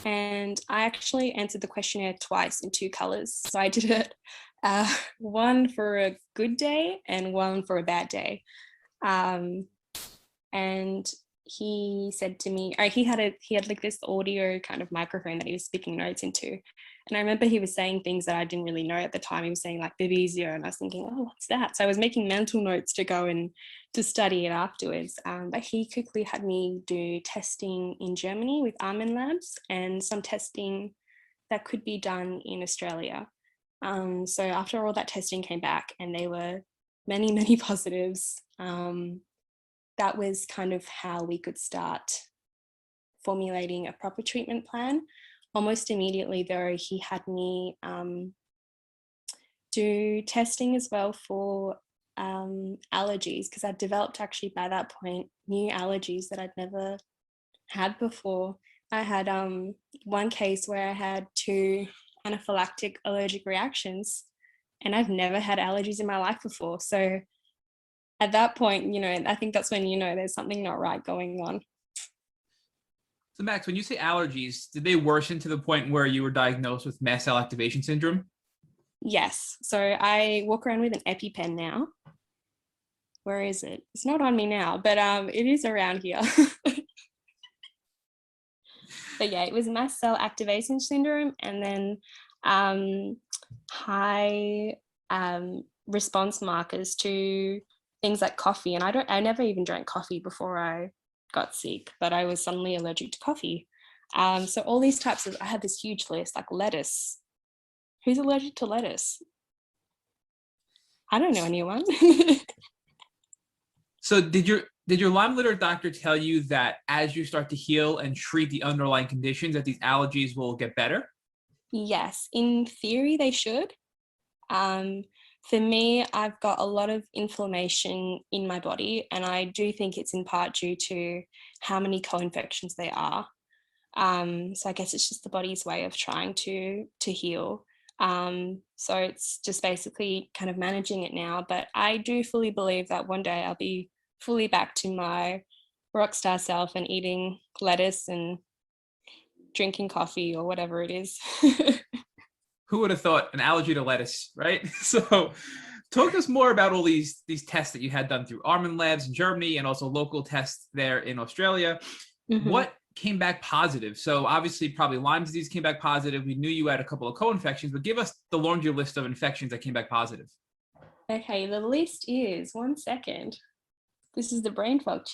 and I actually answered the questionnaire twice in 2 colors. So I did it one for a good day and one for a bad day. And he said to me, he had like this audio kind of microphone that he was speaking notes into. And I remember he was saying things that I didn't really know at the time. He was saying like Babesia, and I was thinking, oh, what's that? So I was making mental notes to go and to study it afterwards. But he quickly had me do testing in Germany with almond labs and some testing that could be done in Australia. So after all that testing came back, and they were many, many positives, that was kind of how we could start formulating a proper treatment plan. Almost immediately, though, he had me do testing as well for allergies, because I'd developed actually by that point new allergies that I'd never had before. I had one case where I had 2 anaphylactic allergic reactions, and I've never had allergies in my life before. So at that point, I think that's when there's something not right going on. So Max, when you say allergies, did they worsen to the point where you were diagnosed with mast cell activation syndrome? Yes. So I walk around with an EpiPen now. Where is it? It's not on me now, but it is around here. But yeah, it was mast cell activation syndrome, and then high response markers to things like coffee. And I never even drank coffee before I got sick, but I was suddenly allergic to coffee. So all these types of, I had this huge list, like lettuce. Who's allergic to lettuce? I don't know anyone. So did your Lyme litter doctor tell you that as you start to heal and treat the underlying conditions, that these allergies will get better? Yes, in theory they should. For me, I've got a lot of inflammation in my body, and I do think it's in part due to how many co-infections there are. So I guess it's just the body's way of trying to heal. So it's just basically kind of managing it now. But I do fully believe that one day I'll be fully back to my rock star self and eating lettuce and drinking coffee or whatever it is. Who would have thought an allergy to lettuce, right? So talk to us more about all these tests that you had done through Armin Labs in Germany and also local tests there in Australia. Mm-hmm. What came back positive? So obviously probably Lyme disease came back positive. We knew you had a couple of co-infections, but give us the laundry list of infections that came back positive. Okay, the list is, 1 second. This is the brain fog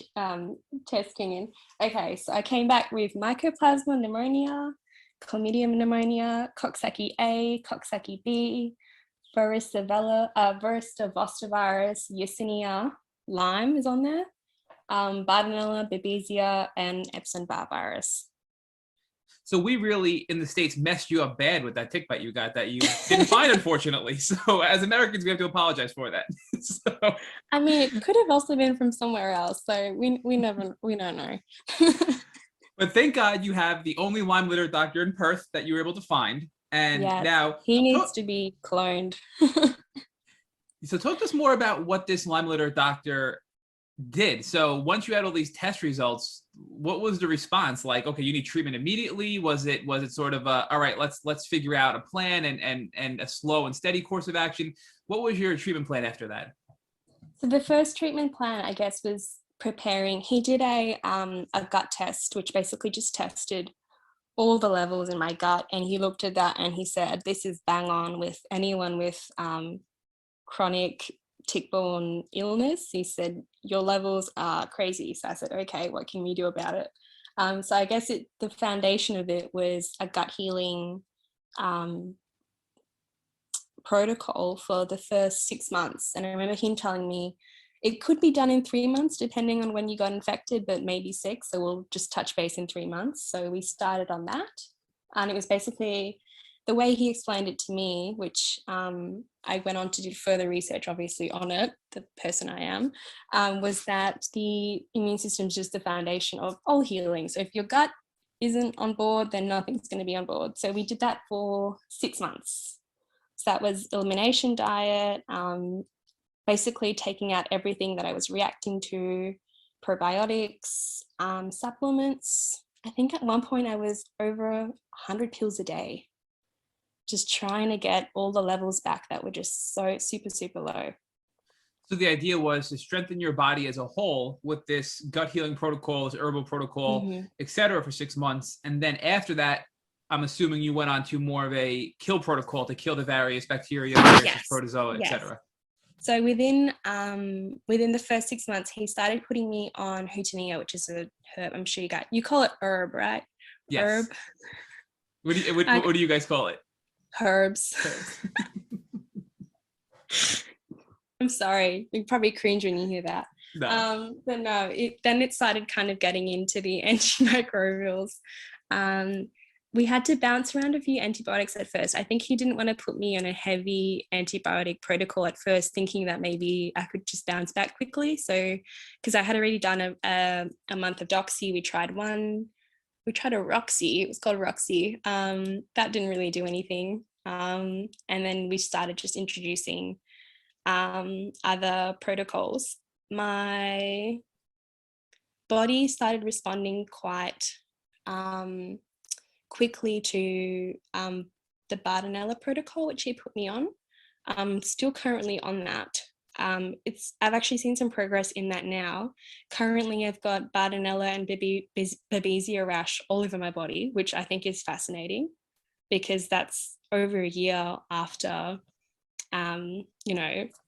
testing in. Okay, so I came back with Mycoplasma pneumonia, Chlamydia pneumonia, Coxsackie A, Coxsackie B, Varicella zoster virus, Yersinia, Lyme is on there, Bartonella, Babesia, and Epstein-Barr virus. So we really, in the States, messed you up bad with that tick bite you got that you didn't find, unfortunately. So as Americans, we have to apologize for that. So, I mean, it could have also been from somewhere else. So we don't know. but thank God you have the only Lyme litter doctor in Perth that you were able to find. And yes, now he needs to be cloned. So talk to us more about what this Lyme litter doctor did. So once you had all these test results, what was the response like? Okay, you need treatment immediately. Was it sort of all right, let's figure out a plan and a slow and steady course of action? What was your treatment plan after that? So the first treatment plan, I guess, was preparing. He did a gut test, which basically just tested all the levels in my gut, and he looked at that and he said, this is bang on with anyone with chronic tick-borne illness. He said, your levels are crazy. So I said, okay, what can we do about it? So I guess the foundation of it was a gut healing protocol for the first 6 months. And I remember him telling me it could be done in 3 months, depending on when you got infected, but maybe 6. So we'll just touch base in 3 months. So we started on that. And it was basically the way he explained it to me, which I went on to do further research, obviously, on it, the person I am, was that the immune system is just the foundation of all healing. So if your gut isn't on board, then nothing's going to be on board. So we did that for 6 months. So that was elimination diet, basically taking out everything that I was reacting to, probiotics, supplements. I think at one point I was over 100 pills a day, just trying to get all the levels back that were just so super, super low. So the idea was to strengthen your body as a whole with this gut healing protocol, this herbal protocol, et cetera, for 6 months. And then after that, I'm assuming you went on to more of a kill protocol to kill the various bacteria, viruses, protozoa, et cetera. So within the first 6 months, he started putting me on Hootenannia, which is a herb. I'm sure you call it herb, right? Yes. Herb. What do you guys call it? Herbs. I'm sorry, you probably cringe when you hear that. No. But no, then it started kind of getting into the antimicrobials. We had to bounce around a few antibiotics at first. I think he didn't want to put me on a heavy antibiotic protocol at first, thinking that maybe I could just bounce back quickly. So, because I had already done a month of Doxy, we tried a Roxy, it was called Roxy. That didn't really do anything. And then we started just introducing other protocols. My body started responding quite quickly to the Bartonella protocol, which he put me on. I'm still currently on that. I've actually seen some progress in that now. Currently, I've got Bartonella and Babesia rash all over my body, which I think is fascinating because that's over a year after,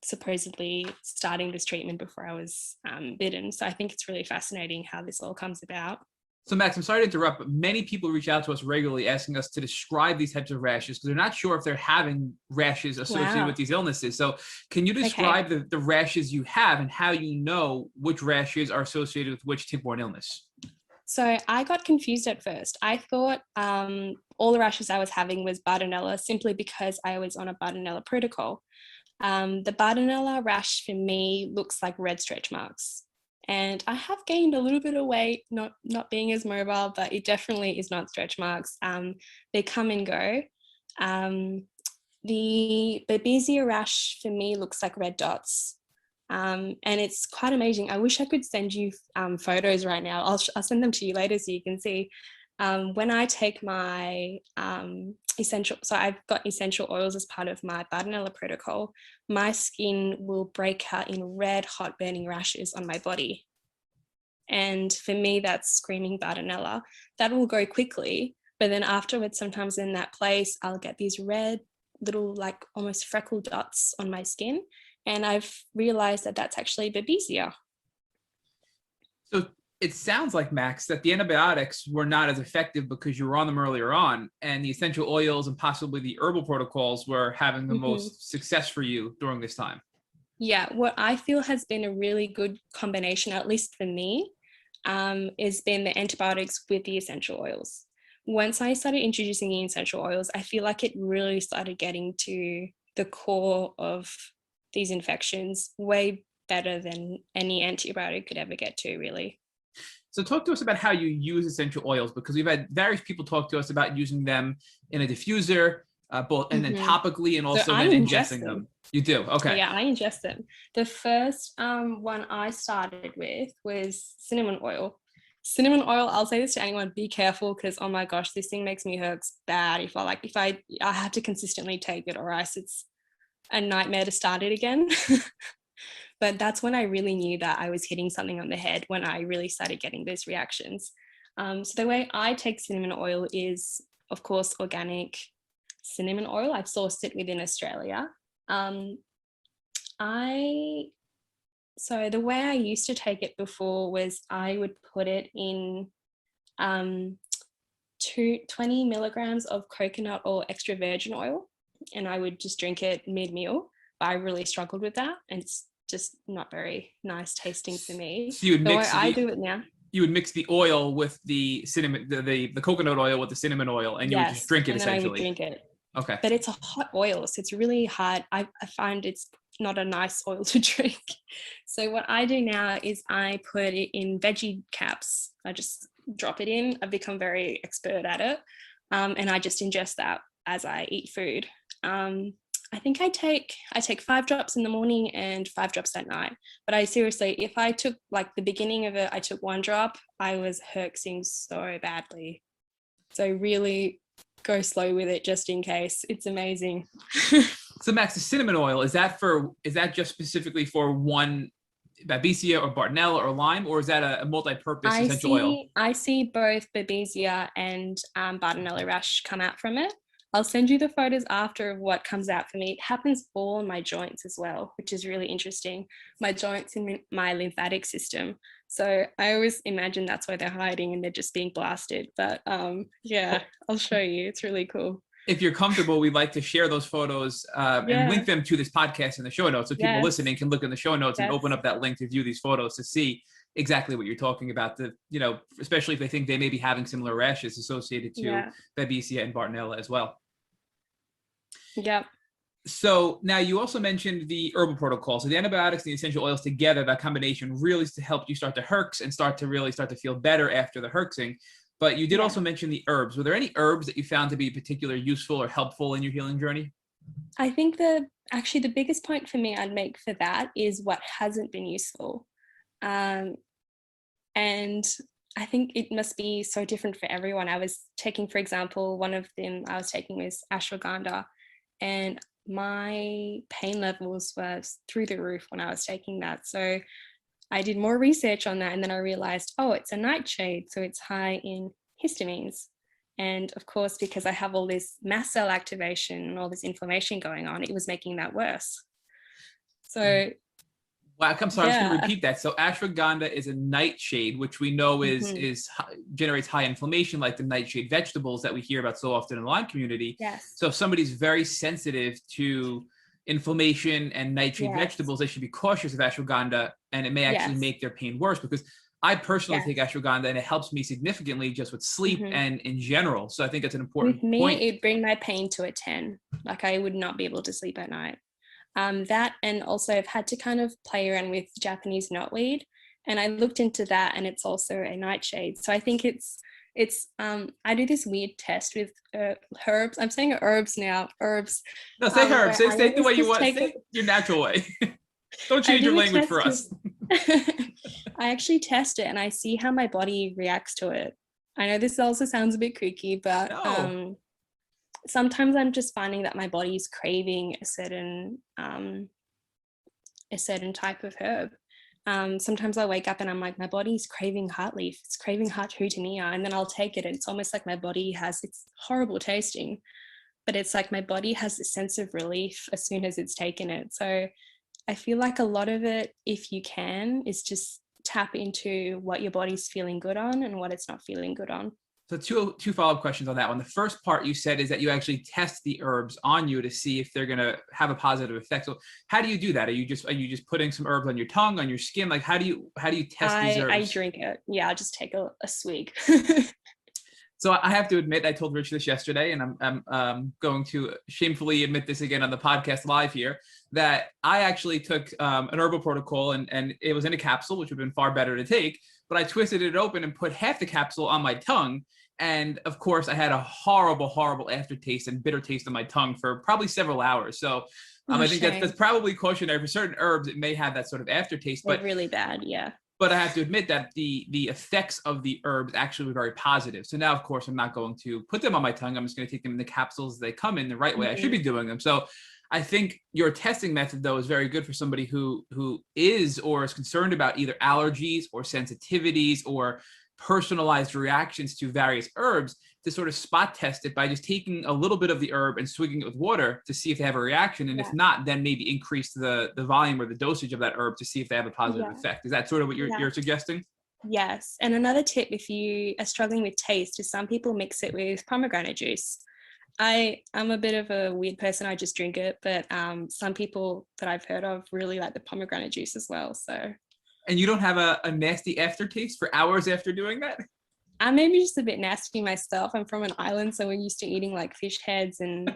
supposedly starting this treatment before I was bitten. So I think it's really fascinating how this all comes about. So Max, I'm sorry to interrupt, but many people reach out to us regularly asking us to describe these types of rashes because they're not sure if they're having rashes associated with these illnesses. So can you describe the rashes you have and how you know which rashes are associated with which tick-borne illness? So I got confused at first. I thought all the rashes I was having was Bartonella simply because I was on a Bartonella protocol. The Bartonella rash for me looks like red stretch marks. And I have gained a little bit of weight, not being as mobile, but it definitely is not stretch marks. They come and go. The Babesia rash for me looks like red dots. And it's quite amazing. I wish I could send you photos right now. I'll send them to you later so you can see. When I take my so I've got essential oils as part of my Bartonella protocol, my skin will break out in red, hot burning rashes on my body. And for me, that's screaming Bartonella. That will go quickly, but then afterwards, sometimes in that place, I'll get these red little, like almost freckle dots on my skin. And I've realized that that's actually Babesia. So it sounds like, Max, that the antibiotics were not as effective because you were on them earlier on, and the essential oils and possibly the herbal protocols were having the most success for you during this time. Yeah, what I feel has been a really good combination, at least for me, has been the antibiotics with the essential oils. Once I started introducing the essential oils, I feel like it really started getting to the core of these infections way better than any antibiotic could ever get to, really. So talk to us about how you use essential oils, because we've had various people talk to us about using them in a diffuser, both and then topically and also then ingesting them. You do? Okay. Yeah, I ingest them. The first one I started with was cinnamon oil. Cinnamon oil, I'll say this to anyone, be careful, because oh my gosh, this thing makes me hurt bad if I have to consistently take it, or else it's a nightmare to start it again. But that's when I really knew that I was hitting something on the head, when I really started getting those reactions. So the way I take cinnamon oil is, of course, organic cinnamon oil. I've sourced it within Australia. So the way I used to take it before was I would put it in 20 milligrams of coconut or extra virgin oil, and I would just drink it mid-meal. But I really struggled with that, and it's just not very nice tasting for me. So you would mix I do it now. You would mix the oil with the cinnamon, the coconut oil with the cinnamon oil, and you would just drink it essentially. And then I would drink it. Okay. But it's a hot oil, so it's really hard. I find it's not a nice oil to drink. So what I do now is I put it in veggie caps. I just drop it in. I've become very expert at it. And I just ingest that as I eat food. I think I take 5 drops in the morning and 5 drops at night. But I seriously, if I took like the beginning of it, I took 1 drop, I was herxing so badly. So really go slow with it just in case. It's amazing. So Max, the cinnamon oil, is that just specifically for one Babesia or Bartonella or Lyme, or is that a multi-purpose essential oil? I see both Babesia and Bartonella rash come out from it. I'll send you the photos after of what comes out for me. It happens all in my joints as well, which is really interesting. My joints and my lymphatic system. So I always imagine that's why they're hiding and they're just being blasted. But yeah, I'll show you. It's really cool. If you're comfortable, we'd like to share those photos and link them to this podcast in the show notes. So people listening can look in the show notes and open up that link to view these photos to see exactly what you're talking about. Especially if they think they may be having similar rashes associated to Babesia and Bartonella as well. Yep. So now you also mentioned the herbal protocol. So the antibiotics and the essential oils together, that combination really is to help you start to herx and start to feel better after the herxing. But you did also mention the herbs. Were there any herbs that you found to be particularly useful or helpful in your healing journey? I think actually the biggest point for me I'd make for that is what hasn't been useful. And I think it must be so different for everyone. I was taking, for example, one of them I was taking was ashwagandha, and my pain levels were through the roof when I was taking that. So I did more research on that, and then I realized, oh, it's a nightshade, so it's high in histamines. And of course, because I have all this mast cell activation and all this inflammation going on, it was making that worse. So Wow, I'm sorry, I'm just going to yeah. repeat that. So ashwagandha is a nightshade, which we know generates high inflammation, like the nightshade vegetables that we hear about so often in the Lyme community. Yes. So if somebody's very sensitive to inflammation and nightshade vegetables, they should be cautious of ashwagandha, and it may actually make their pain worse, because I personally take ashwagandha and it helps me significantly just with sleep and in general. So I think that's an important with me, point. it'd bring my pain to a 10. Like I would not be able to sleep at night. That, and also I've had to kind of play around with Japanese knotweed, and I looked into that, and it's also a nightshade. So I think it's I do this weird test with herbs. I'm saying herbs now. Herbs. No, say herbs. Say the way you want. Say your natural way. Don't change your language for us. I actually test it, and I see how my body reacts to it. I know this also sounds a bit kooky, but sometimes I'm just finding that my body's craving a certain type of herb. Sometimes I wake up and I'm like, my body's craving heart leaf, it's craving heart houttania, and then I'll take it, and it's almost like my body has, it's horrible tasting, but it's like my body has a sense of relief as soon as it's taken it. So I feel like a lot of it, if you can, is just tap into what your body's feeling good on and what it's not feeling good on. So two follow-up questions on that one. The first part you said is that you actually test the herbs on you to see if they're going to have a positive effect. So how do you do that? Are you just putting some herbs on your tongue, on your skin? Like how do you test these herbs? I drink it. Yeah, I'll just take a swig. So I have to admit, I told Rich this yesterday, and I'm going to shamefully admit this again on the podcast live here, that I actually took an Herbal Protocol, and it was in a capsule, which would have been far better to take, but I twisted it open and put half the capsule on my tongue. And of course, I had a horrible, horrible aftertaste and bitter taste on my tongue for probably several hours. So I think that's probably cautionary. For certain herbs, it may have that sort of aftertaste. But really bad, yeah. But I have to admit that the effects of the herbs actually were very positive. So now, of course, I'm not going to put them on my tongue. I'm just going to take them in the capsules as they come in the right way I should be doing them. So I think your testing method, though, is very good for somebody who is or is concerned about either allergies or sensitivities or personalized reactions to various herbs, to sort of spot test it by just taking a little bit of the herb and swigging it with water to see if they have a reaction. And if not, then maybe increase the volume or the dosage of that herb to see if they have a positive effect. Is that sort of what you're suggesting? Yes. And another tip, if you are struggling with taste, is some people mix it with pomegranate juice. I'm a bit of a weird person. I just drink it, but some people that I've heard of really like the pomegranate juice as well. So. And you don't have a nasty aftertaste for hours after doing that? I'm maybe just a bit nasty myself. I'm from an island, so we're used to eating like fish heads and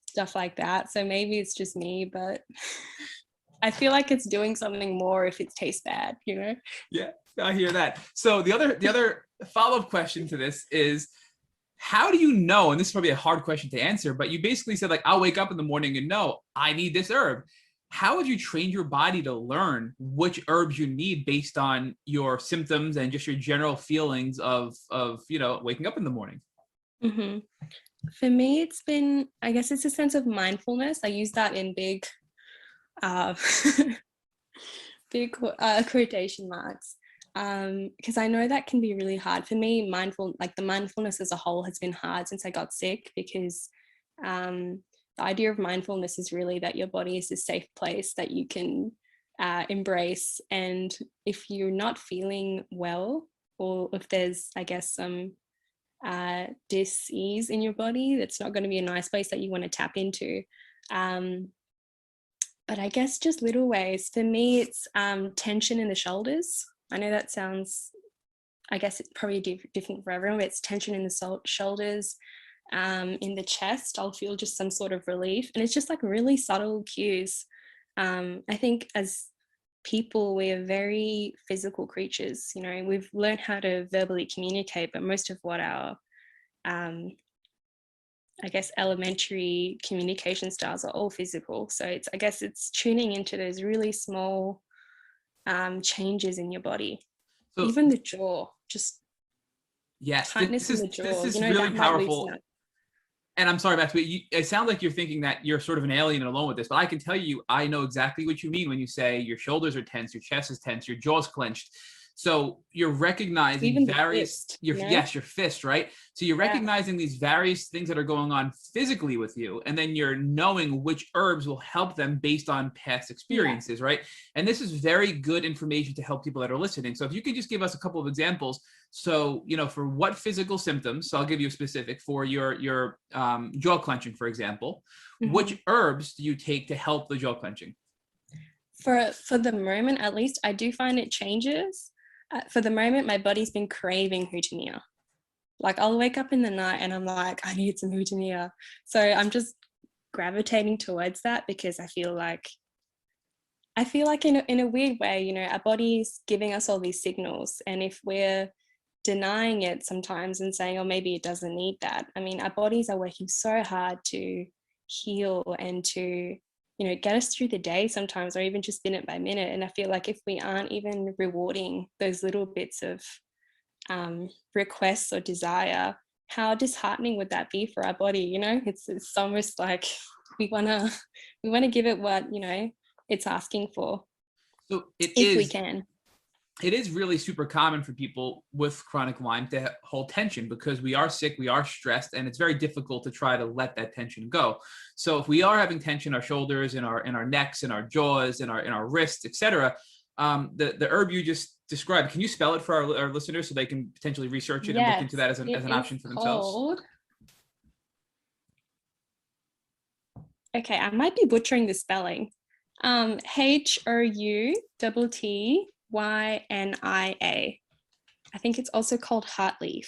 stuff like that. So maybe it's just me, but I feel like it's doing something more if it tastes bad, you know? Yeah, I hear that. So the other follow-up question to this is, how do you know, and this is probably a hard question to answer, but you basically said, like, I'll wake up in the morning and know I need this herb. How would you train your body to learn which herbs you need based on your symptoms and just your general feelings of waking up in the morning? Mm-hmm. For me, it's been, I guess it's a sense of mindfulness. I use that in big quotation marks, because I know that can be really hard. For me, the mindfulness as a whole has been hard since I got sick, because the idea of mindfulness is really that your body is a safe place that you can embrace. And if you're not feeling well, or if there's, I guess, some dis-ease in your body, that's not going to be a nice place that you want to tap into. But I guess just little ways. For me, it's tension in the shoulders. I know that sounds, I guess it's probably different for everyone, but it's tension in the shoulders. In the chest, I'll feel just some sort of relief, and it's just like really subtle cues. I think as people, we are very physical creatures. You know, we've learned how to verbally communicate, but most of what our I guess elementary communication styles are all physical. So it's tuning into those really small changes in your body. So even the jaw, just Yes, tightness in the this jaw, is you know, really that might powerful. loosen up. And I'm sorry, Max, but it sounds like you're thinking that you're sort of an alien and alone with this, but I can tell you, I know exactly what you mean when you say your shoulders are tense, your chest is tense, your jaw's clenched. So you're recognizing Even the various, fist, yes, your fist, right? So you're Yeah. recognizing these various things that are going on physically with you, and then you're knowing which herbs will help them based on past experiences, right? And this is very good information to help people that are listening. So if you could just give us a couple of examples. So, for what physical symptoms, so I'll give you a specific for your jaw clenching, for example, which herbs do you take to help the jaw clenching? For the moment, at least, I do find it changes. For the moment, my body's been craving houtonnia. Like I'll wake up in the night and I'm like, I need some houtonnia. So I'm just gravitating towards that because I feel like in a weird way, our body's giving us all these signals. And if we're denying it sometimes and saying, oh, maybe it doesn't need that. I mean, our bodies are working so hard to heal and to, get us through the day sometimes, or even just minute by minute. And I feel like if we aren't even rewarding those little bits of requests or desire, how disheartening would that be for our body? It's almost like we want to give it what it's asking for. So we can. It is really super common for people with chronic Lyme to hold tension because we are sick, we are stressed, and it's very difficult to try to let that tension go. So if we are having tension in our shoulders, in our necks, in our jaws, in our wrists, etc., the herb you just described, can you spell it for our listeners so they can potentially research it and look into that as an option for themselves? Okay, I might be butchering the spelling. HOUTTYNIA. I think it's also called heartleaf.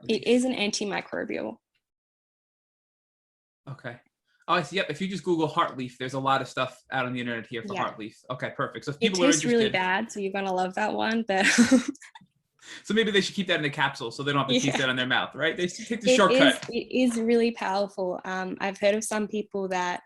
It is an antimicrobial. Okay. Oh, I see. Yep. If you just Google heartleaf, there's a lot of stuff out on the internet here for heartleaf. Okay, perfect. So if people are interested, really bad, so you're gonna love that one. But so maybe they should keep that in a capsule so they don't have to taste that on their mouth, right? They take the shortcut. It is really powerful. I've heard of some people that,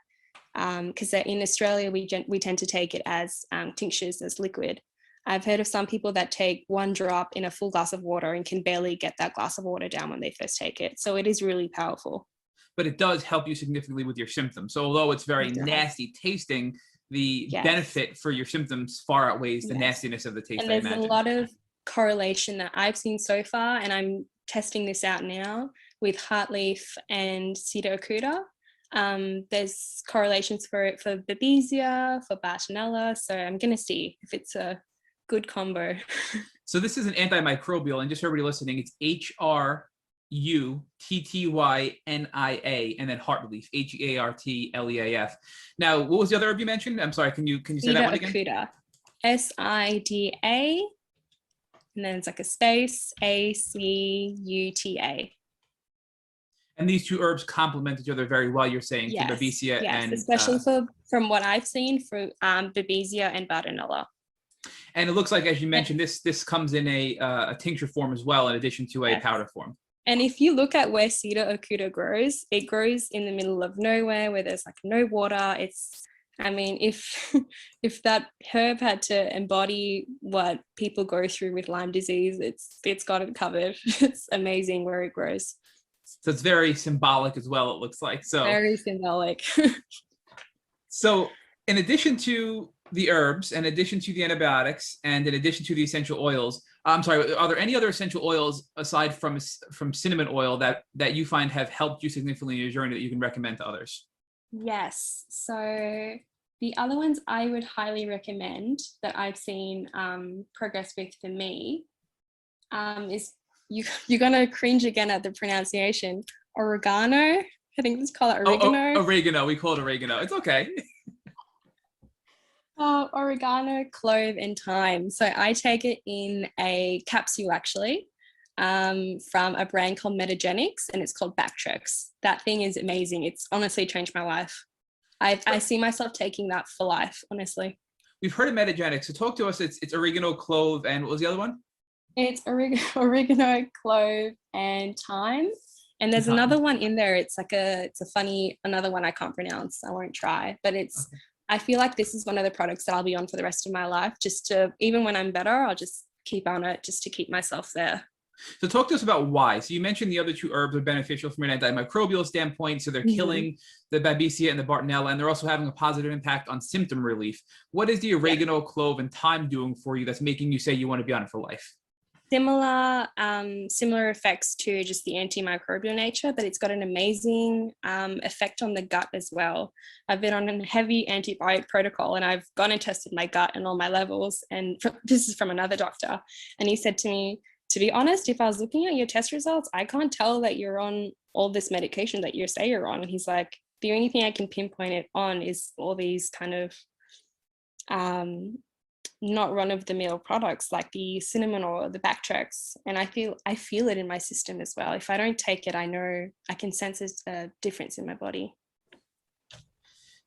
because in Australia we tend to take it as tinctures, as liquid. I've heard of some people that take one drop in a full glass of water and can barely get that glass of water down when they first take it. So it is really powerful. But it does help you significantly with your symptoms. So although it's very nasty tasting, the benefit for your symptoms far outweighs the nastiness of the taste. And there's a lot of correlation that I've seen so far, and I'm testing this out now with heartleaf and cedar acuta. There's correlations for it for Babesia, for Bartonella. So I'm going to see if it's a good combo. So this is an antimicrobial, and just for everybody listening, it's HRUTTYNIA, and then heartleaf, HEARTLEAF. Now, what was the other herb you mentioned? I'm sorry, can you say that one again? Acuta. SIDA, and then it's like a space, ACUTA. And these two herbs complement each other very well, you're saying, for Babesia and... especially from what I've seen for Babesia and Bartonella. And it looks like, as you mentioned, this comes in a tincture form as well, in addition to a powder form. And if you look at where cedar acuta grows, it grows in the middle of nowhere where there's like no water. If that herb had to embody what people go through with Lyme disease, it's got it covered. It's amazing where it grows. So it's very symbolic as well, it looks like. So very symbolic. So in addition to the herbs, in addition to the antibiotics, and in addition to the essential oils, I'm sorry, are there any other essential oils aside from cinnamon oil that you find have helped you significantly in your journey that you can recommend to others? Yes. So the other ones I would highly recommend that I've seen progress with for me is, you're going to cringe again at the pronunciation, oregano. I think let's call it oregano. Oregano. We call it oregano. It's okay. Oregano, clove, and thyme. So I take it in a capsule, actually, from a brand called Metagenics, and it's called Bactrex. That thing is amazing. It's honestly changed my life. I see myself taking that for life, honestly. We've heard of Metagenics. So talk to us. It's oregano, clove, and what was the other one? It's oregano, clove, and thyme. And there's another one in there. It's a funny, another one I can't pronounce. I won't try, but I feel like this is one of the products that I'll be on for the rest of my life. Just to, even when I'm better, I'll just keep on it just to keep myself there. So talk to us about why. So you mentioned the other two herbs are beneficial from an antimicrobial standpoint. So they're killing the Babesia and the Bartonella, and they're also having a positive impact on symptom relief. What is the oregano, clove, and thyme doing for you that's making you say you want to be on it for life? Similar effects to just the antimicrobial nature, but it's got an amazing effect on the gut as well. I've been on a heavy antibiotic protocol, and I've gone and tested my gut and all my levels. And this is from another doctor, and he said to me, to be honest, if I was looking at your test results, I can't tell that you're on all this medication that you say you're on. And he's like, the only thing I can pinpoint it on is all these kind of not run-of-the-mill products like the cinnamon oil, the Bactrex, and I feel it in my system as well. If I don't take it, I know I can sense a difference in my body.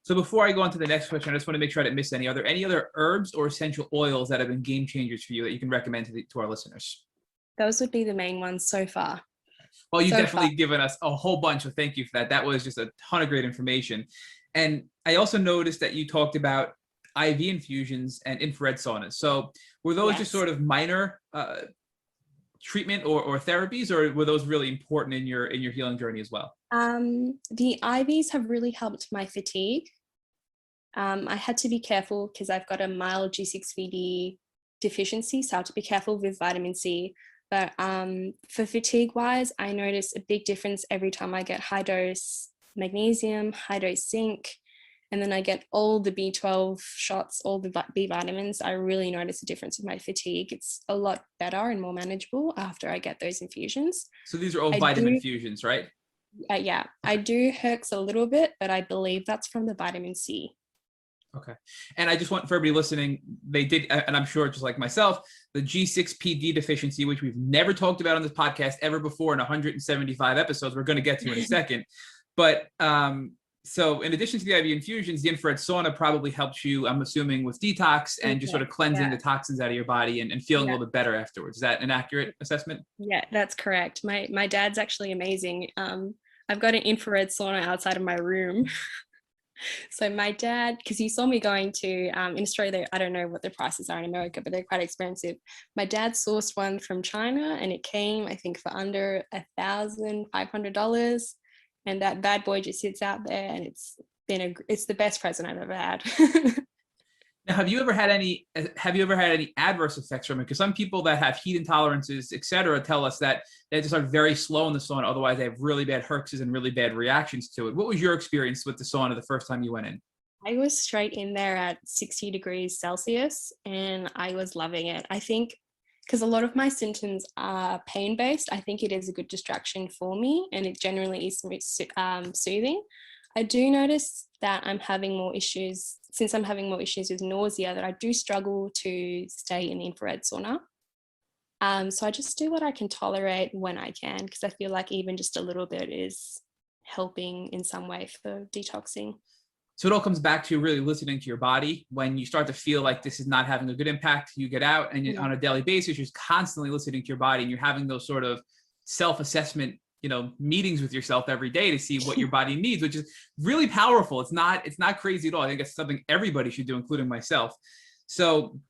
So before I go on to the next question, I just want to make sure I didn't miss any. Are there any other herbs or essential oils that have been game changers for you that you can recommend to our listeners? Those would be the main ones so far. Well, you've definitely given us a whole bunch, so thank you for that. That was just a ton of great information. And I also noticed that you talked about IV infusions and infrared saunas. So were those just sort of minor treatment or therapies, or were those really important in your healing journey as well? The IVs have really helped my fatigue. I had to be careful because I've got a mild G6pd deficiency, so I have to be careful with vitamin C. But for fatigue wise, I notice a big difference every time I get high dose magnesium, high dose zinc, and then I get all the B12 shots, all the B vitamins. I really notice a difference in my fatigue. It's a lot better and more manageable after I get those infusions. So these are all vitamin infusions, right? Yeah, I do Herx a little bit, but I believe that's from the vitamin C. Okay. And I just want for everybody listening, they did, and I'm sure just like myself, the G6pd deficiency, which we've never talked about on this podcast ever before in 175 episodes, we're going to get to in a second. But so in addition to the IV infusions, the infrared sauna probably helps you, I'm assuming, with detox and just sort of cleansing the toxins out of your body and feeling a little bit better afterwards. Is that an accurate assessment? Yeah, that's correct. My dad's actually amazing. I've got an infrared sauna outside of my room. So my dad, because he saw me going to, in Australia, I don't know what the prices are in America, but they're quite expensive. My dad sourced one from China and it came, I think, for under $1,500. And that bad boy just sits out there and it's the best present I've ever had. Now, have you ever had any adverse effects from it? Because some people that have heat intolerances, et cetera, tell us that they just are very slow in the sauna. Otherwise, they have really bad herxes and really bad reactions to it. What was your experience with the sauna the first time you went in? I was straight in there at 60 degrees Celsius and I was loving it. I think because a lot of my symptoms are pain-based, I think it is a good distraction for me and it generally is soothing. I do notice that I'm having more issues, since I'm having more issues with nausea, that I do struggle to stay in the infrared sauna. So I just do what I can tolerate when I can, because I feel like even just a little bit is helping in some way for detoxing. So it all comes back to really listening to your body. When you start to feel like this is not having a good impact, you get out and on a daily basis, you're constantly listening to your body and you're having those sort of self-assessment meetings with yourself every day to see what your body needs, which is really powerful. It's not crazy at all. I think it's something everybody should do, including myself. So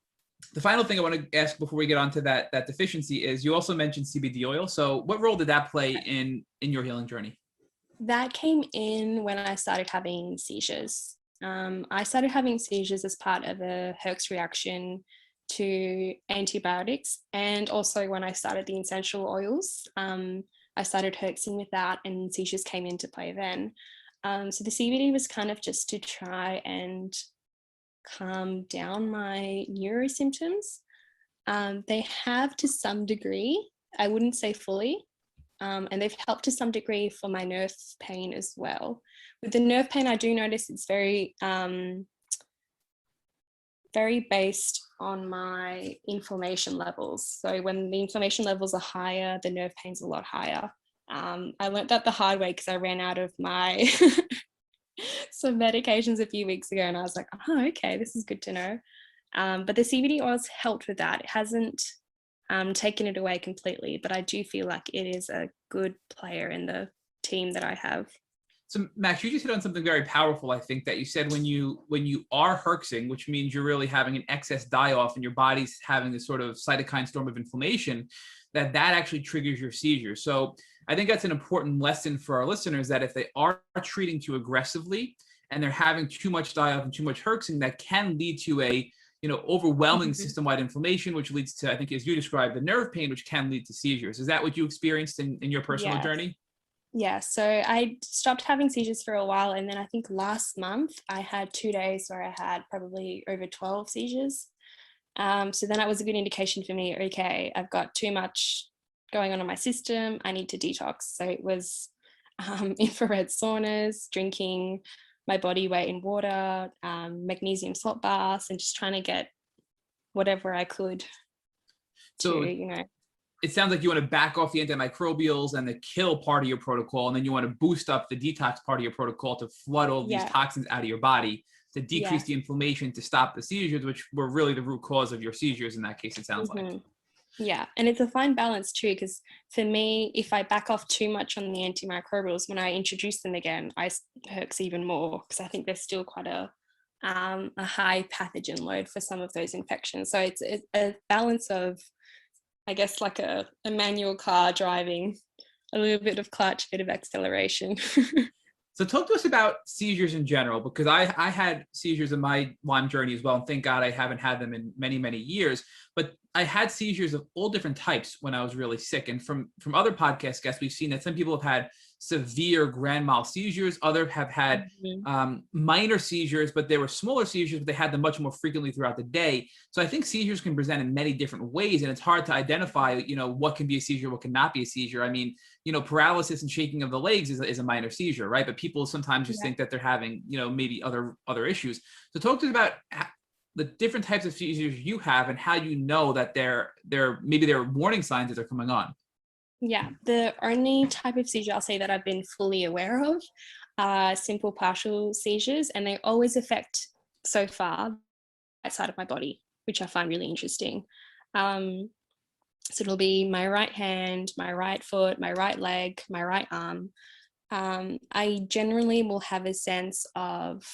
the final thing I want to ask before we get on to that deficiency is you also mentioned CBD oil. So what role did that play in your healing journey? That came in when I started having seizures. I started having seizures as part of a Herx reaction to antibiotics. And also when I started the essential oils, I started herxing with that and seizures came into play then. So the CBD was kind of just to try and calm down my neuro symptoms. They have to some degree, I wouldn't say fully, and they've helped to some degree for my nerve pain as well. With the nerve pain, I do notice it's very based on my inflammation levels. So when the inflammation levels are higher, the nerve pain's a lot higher. I learned that the hard way because I ran out of my some medications a few weeks ago and I was like, oh, okay, this is good to know. But the CBD oils helped with that. It hasn't taken it away completely, but I do feel like it is a good player in the team that I have. So Max, you just hit on something very powerful. I think that you said when you are herxing, which means you're really having an excess die-off and your body's having this sort of cytokine storm of inflammation, that actually triggers your seizure. So I think that's an important lesson for our listeners, that if they are treating too aggressively and they're having too much die-off and too much herxing, that can lead to a overwhelming system-wide inflammation, which leads to, I think, as you described, the nerve pain, which can lead to seizures. Is that what you experienced in your personal journey? Yeah, so I stopped having seizures for a while, and then I think last month I had 2 days where I had probably over 12 seizures. So then that was a good indication for me, okay, I've got too much going on in my system, I need to detox. So it was infrared saunas, drinking my body weight in water, magnesium salt baths, and just trying to get whatever I could to, It sounds like you want to back off the antimicrobials and the kill part of your protocol, and then you want to boost up the detox part of your protocol to flood all these toxins out of your body to decrease the inflammation, to stop the seizures, which were really the root cause of your seizures in that case, it sounds like. Yeah, and it's a fine balance too, because for me, if I back off too much on the antimicrobials, when I introduce them again, I herx even more, because I think there's still quite a high pathogen load for some of those infections. So it's a balance of, I guess, like a manual car driving, a little bit of clutch, a bit of acceleration. So talk to us about seizures in general, because I had seizures in my Lyme journey as well. And thank God I haven't had them in many, many years. But I had seizures of all different types when I was really sick. And from other podcast guests, we've seen that some people have had severe grand mal seizures. Others have had minor seizures, but they were smaller seizures, but they had them much more frequently throughout the day. So I think seizures can present in many different ways, and it's hard to identify, what can be a seizure, what cannot be a seizure. I mean, paralysis and shaking of the legs is a minor seizure, right? But people sometimes just think that they're having, maybe other issues. So talk to us about the different types of seizures you have and how you know that maybe there are warning signs that they're coming on. Yeah, the only type of seizure I'll say that I've been fully aware of are simple partial seizures, and they always affect, so far, the right side of my body, which I find really interesting. So it'll be my right hand, my right foot, my right leg, my right arm. I generally will have a sense of,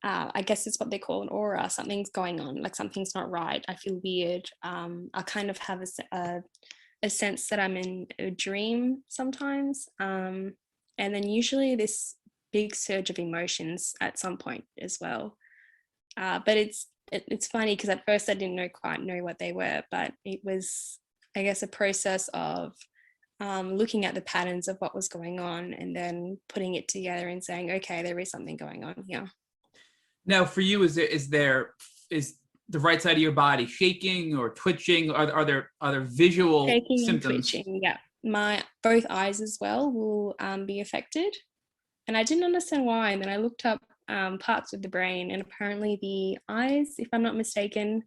I guess it's what they call an aura. Something's going on, like something's not right. I feel weird. I kind of have a sense that I'm in a dream sometimes. And then usually this big surge of emotions at some point as well. But it's funny because at first I didn't quite know what they were, but it was, I guess, a process of looking at the patterns of what was going on and then putting it together and saying, okay, there is something going on here. Now, for you, is the right side of your body shaking or twitching? Are there visual shaking symptoms? And twitching, yeah. My both eyes as well will be affected, and I didn't understand why. And then I looked up parts of the brain, and apparently the eyes, if I'm not mistaken,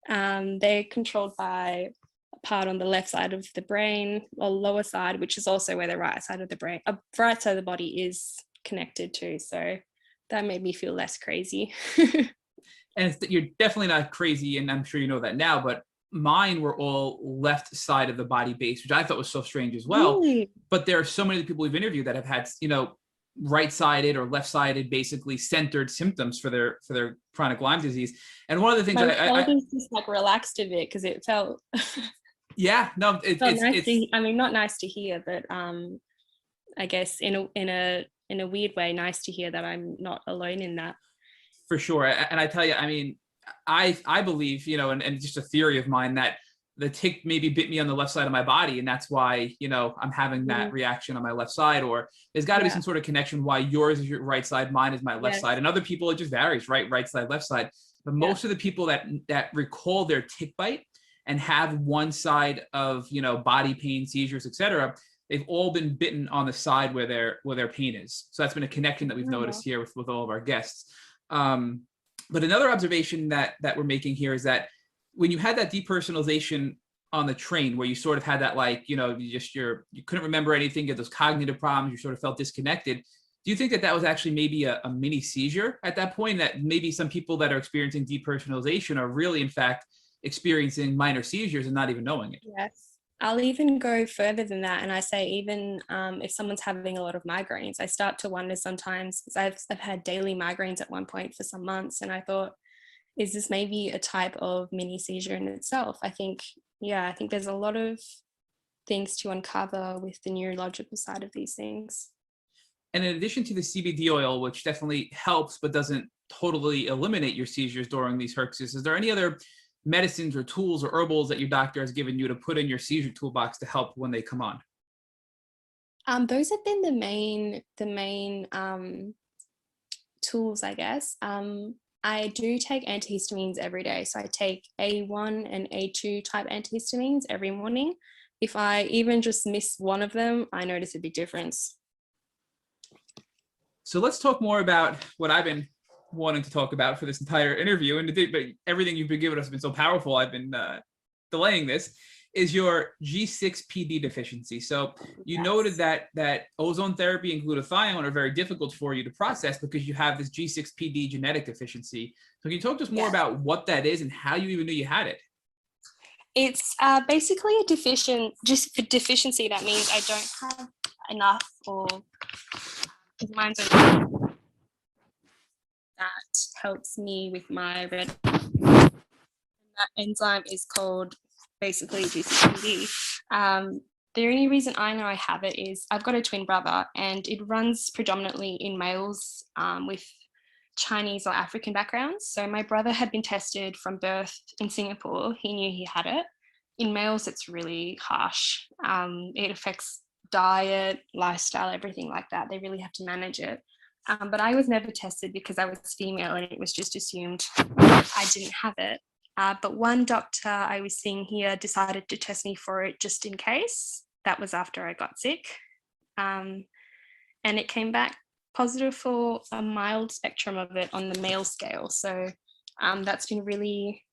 they're controlled by a part on the left side of the brain, or lower side, which is also where the right side of the brain, right side of the body is connected to. So that made me feel less crazy. And you're definitely not crazy, and I'm sure you know that now, but mine were all left side of the body base, which I thought was so strange as well. Really? But there are so many people we've interviewed that have had, right-sided or left-sided, basically centered symptoms for their chronic Lyme disease. And one of the things my shoulders just like relaxed a bit because it felt yeah, no, it's nice I mean, not nice to hear, but I guess in a weird way, nice to hear that I'm not alone in that. For sure. And I tell you, I mean, I believe, and just a theory of mine, that the tick maybe bit me on the left side of my body, and that's why, I'm having that reaction on my left side. Or there's got to be some sort of connection why yours is your right side, mine is my left side. And other people, it just varies, right side, left side. But most of the people that recall their tick bite and have one side of, body pain, seizures, etc., they've all been bitten on the side where their pain is. So that's been a connection that we've noticed here with all of our guests. But another observation that we're making here is that when you had that depersonalization on the train, where you sort of had that, like, you couldn't remember anything, you had those cognitive problems, you sort of felt disconnected. Do you think that was actually maybe a mini seizure at that point, that maybe some people that are experiencing depersonalization are really, in fact, experiencing minor seizures and not even knowing it? Yes. I'll even go further than that, and I say even if someone's having a lot of migraines, I start to wonder sometimes, because I've had daily migraines at one point for some months, and I thought, is this maybe a type of mini seizure in itself? I think there's a lot of things to uncover with the neurological side of these things. And in addition to the CBD oil, which definitely helps but doesn't totally eliminate your seizures during these herxes, is there any other medicines or tools or herbals that your doctor has given you to put in your seizure toolbox to help when they come on? Those have been the main tools, I guess. I do take antihistamines every day. So I take A1 and A2 type antihistamines every morning. If I even just miss one of them, I notice a big difference. So let's talk more about what I've been wanting to talk about for this entire interview. But everything you've been giving us has been so powerful, I've been delaying this, is your G6pd deficiency. So you noted that ozone therapy and glutathione are very difficult for you to process because you have this G6pd genetic deficiency. So can you talk to us more about what that is and how you even knew you had it? It's basically a deficiency. That means I don't have enough, or mine's that helps me with my red. And that enzyme is called basically G6pd. The only reason I know I have it is I've got a twin brother, and it runs predominantly in males with Chinese or African backgrounds. So my brother had been tested from birth in Singapore. He knew he had it. In males, it's really harsh. It affects diet, lifestyle, everything like that. They really have to manage it. But I was never tested because I was female, and it was just assumed I didn't have it. But one doctor I was seeing here decided to test me for it just in case. That was after I got sick. And it came back positive for a mild spectrum of it on the male scale. So that's been really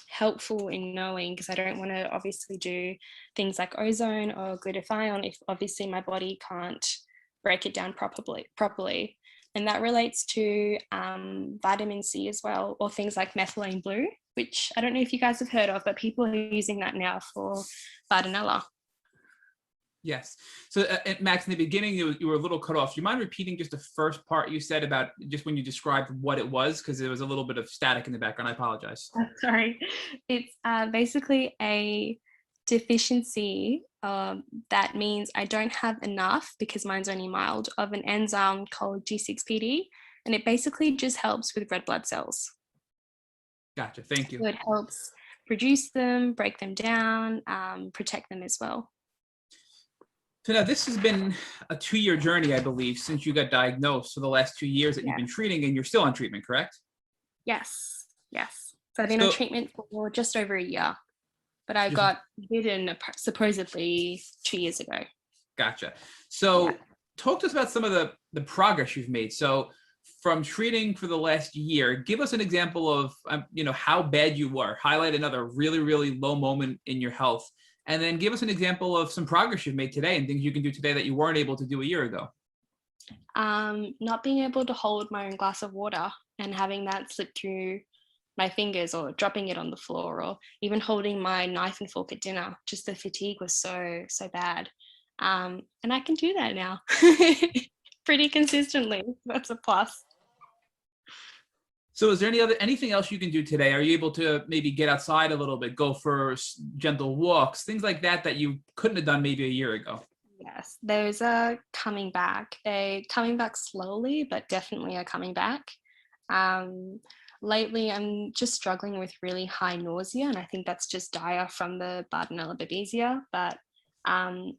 helpful in knowing, because I don't want to obviously do things like ozone or glutathione if obviously my body can't break it down properly. And that relates to vitamin C as well, or things like methylene blue, which I don't know if you guys have heard of, but people are using that now for Bartonella. Yes. So Max, in the beginning, you were a little cut off. Do you mind repeating just the first part you said about just when you described what it was? Because there was a little bit of static in the background. I apologize. Sorry. It's basically a deficiency that means I don't have enough, because mine's only mild, of an enzyme called G6pd. And it basically just helps with red blood cells. Gotcha. Thank you. So it helps produce them, break them down, protect them as well. So now this has been a 2-year journey, I believe, since you got diagnosed. So the last 2 years that you've been treating, and you're still on treatment, correct? Yes. So I've been on treatment for just over a year, but I got bitten supposedly 2 years ago. Gotcha. So talk to us about some of the progress you've made. So from treating for the last year, give us an example of how bad you were. Highlight another really, really low moment in your health. And then give us an example of some progress you've made today and things you can do today that you weren't able to do a year ago. Not being able to hold my own glass of water and having that slip through my fingers, or dropping it on the floor, or even holding my knife and fork at dinner. Just the fatigue was so bad. And I can do that now pretty consistently. That's a plus. So is there anything else you can do today? Are you able to maybe get outside a little bit, go for gentle walks, things like that you couldn't have done maybe a year ago? Yes, those are coming back. They're coming back slowly, but definitely are coming back. Lately, I'm just struggling with really high nausea, and I think that's just dire from the Bartonella babesia. But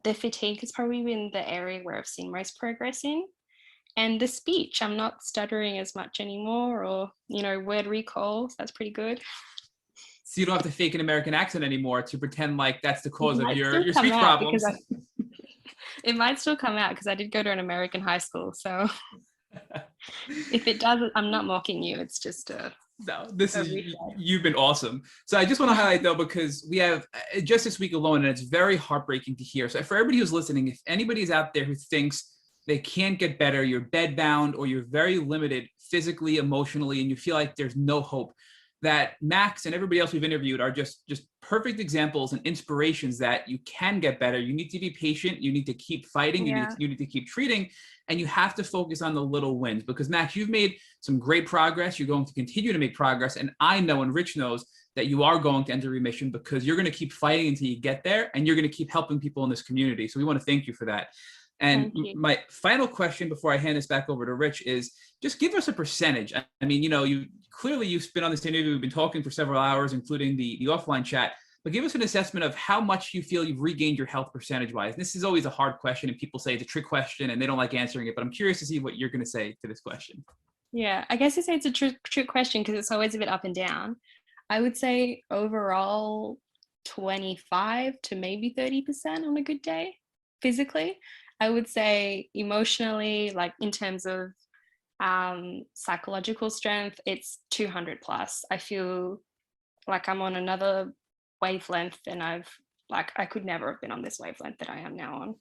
the fatigue has probably been the area where I've seen most progress in. And the speech, I'm not stuttering as much anymore, or, word recall. So that's pretty good. So you don't have to fake an American accent anymore to pretend like that's the cause of your speech problems. It might still come out because I did go to an American high school. So if it does, I'm not mocking you. It's just you've been awesome. So I just want to highlight though, because we have just this week alone, and it's very heartbreaking to hear. So for everybody who's listening, if anybody's out there who thinks they can't get better, you're bedbound, or you're very limited physically, emotionally, and you feel like there's no hope, that Max and everybody else we've interviewed are just perfect examples and inspirations that you can get better. You need to be patient. You need to keep fighting. Yeah. You need to keep treating, and you have to focus on the little wins, because Max, you've made some great progress. You're going to continue to make progress. And I know, and Rich knows, that you are going to enter remission, because you're going to keep fighting until you get there, and you're going to keep helping people in this community. So we want to thank you for that. And my final question before I hand this back over to Rich is, just give us a percentage. I mean, you know, you've been on this interview, we've been talking for several hours, including the offline chat, but give us an assessment of how much you feel you've regained your health percentage-wise. This is always a hard question, and people say it's a trick question and they don't like answering it, but I'm curious to see what you're going to say to this question. Yeah, I guess you say it's a trick question because it's always a bit up and down. I would say overall 25 to maybe 30% on a good day physically. I would say emotionally, like in terms of psychological strength, it's 200 plus. I feel like I'm on another wavelength, and I could never have been on this wavelength that I am now on.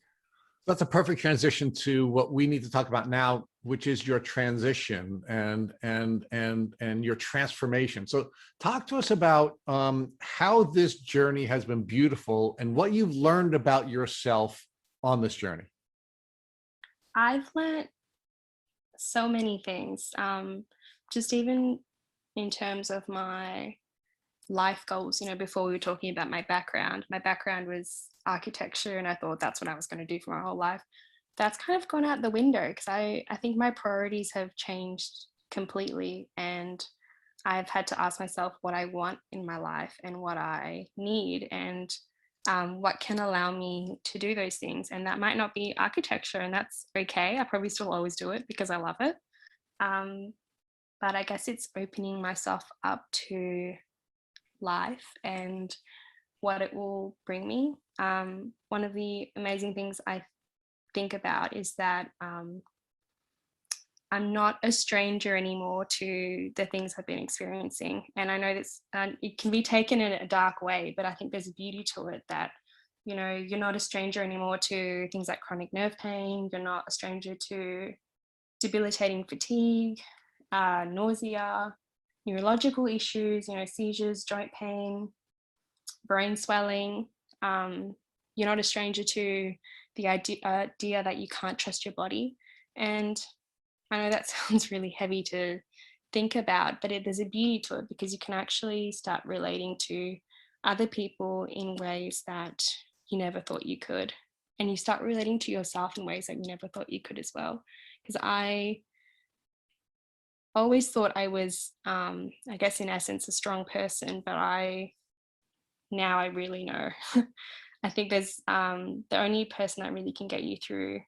That's a perfect transition to what we need to talk about now, which is your transition and your transformation. So talk to us about how this journey has been beautiful and what you've learned about yourself on this journey. I've learned so many things, just even in terms of my life goals. You know, before we were talking about my background was architecture, and I thought that's what I was going to do for my whole life. That's kind of gone out the window because I think my priorities have changed completely, and I've had to ask myself what I want in my life and what I need, and what can allow me to do those things. And that might not be architecture, and that's okay. I probably still always do it because I love it. But I guess it's opening myself up to life and what it will bring me. One of the amazing things I think about is that I'm not a stranger anymore to the things I've been experiencing. And I know this, it can be taken in a dark way, but I think there's a beauty to it that, you know, you're not a stranger anymore to things like chronic nerve pain. You're not a stranger to debilitating fatigue, nausea, neurological issues, you know, seizures, joint pain, brain swelling. You're not a stranger to the idea that you can't trust your body. And I know that sounds really heavy to think about, but there's a beauty to it because you can actually start relating to other people in ways that you never thought you could. And you start relating to yourself in ways that you never thought you could as well. Because I always thought I was, I guess in essence, a strong person, but now I really know. I think there's the only person that really can get you through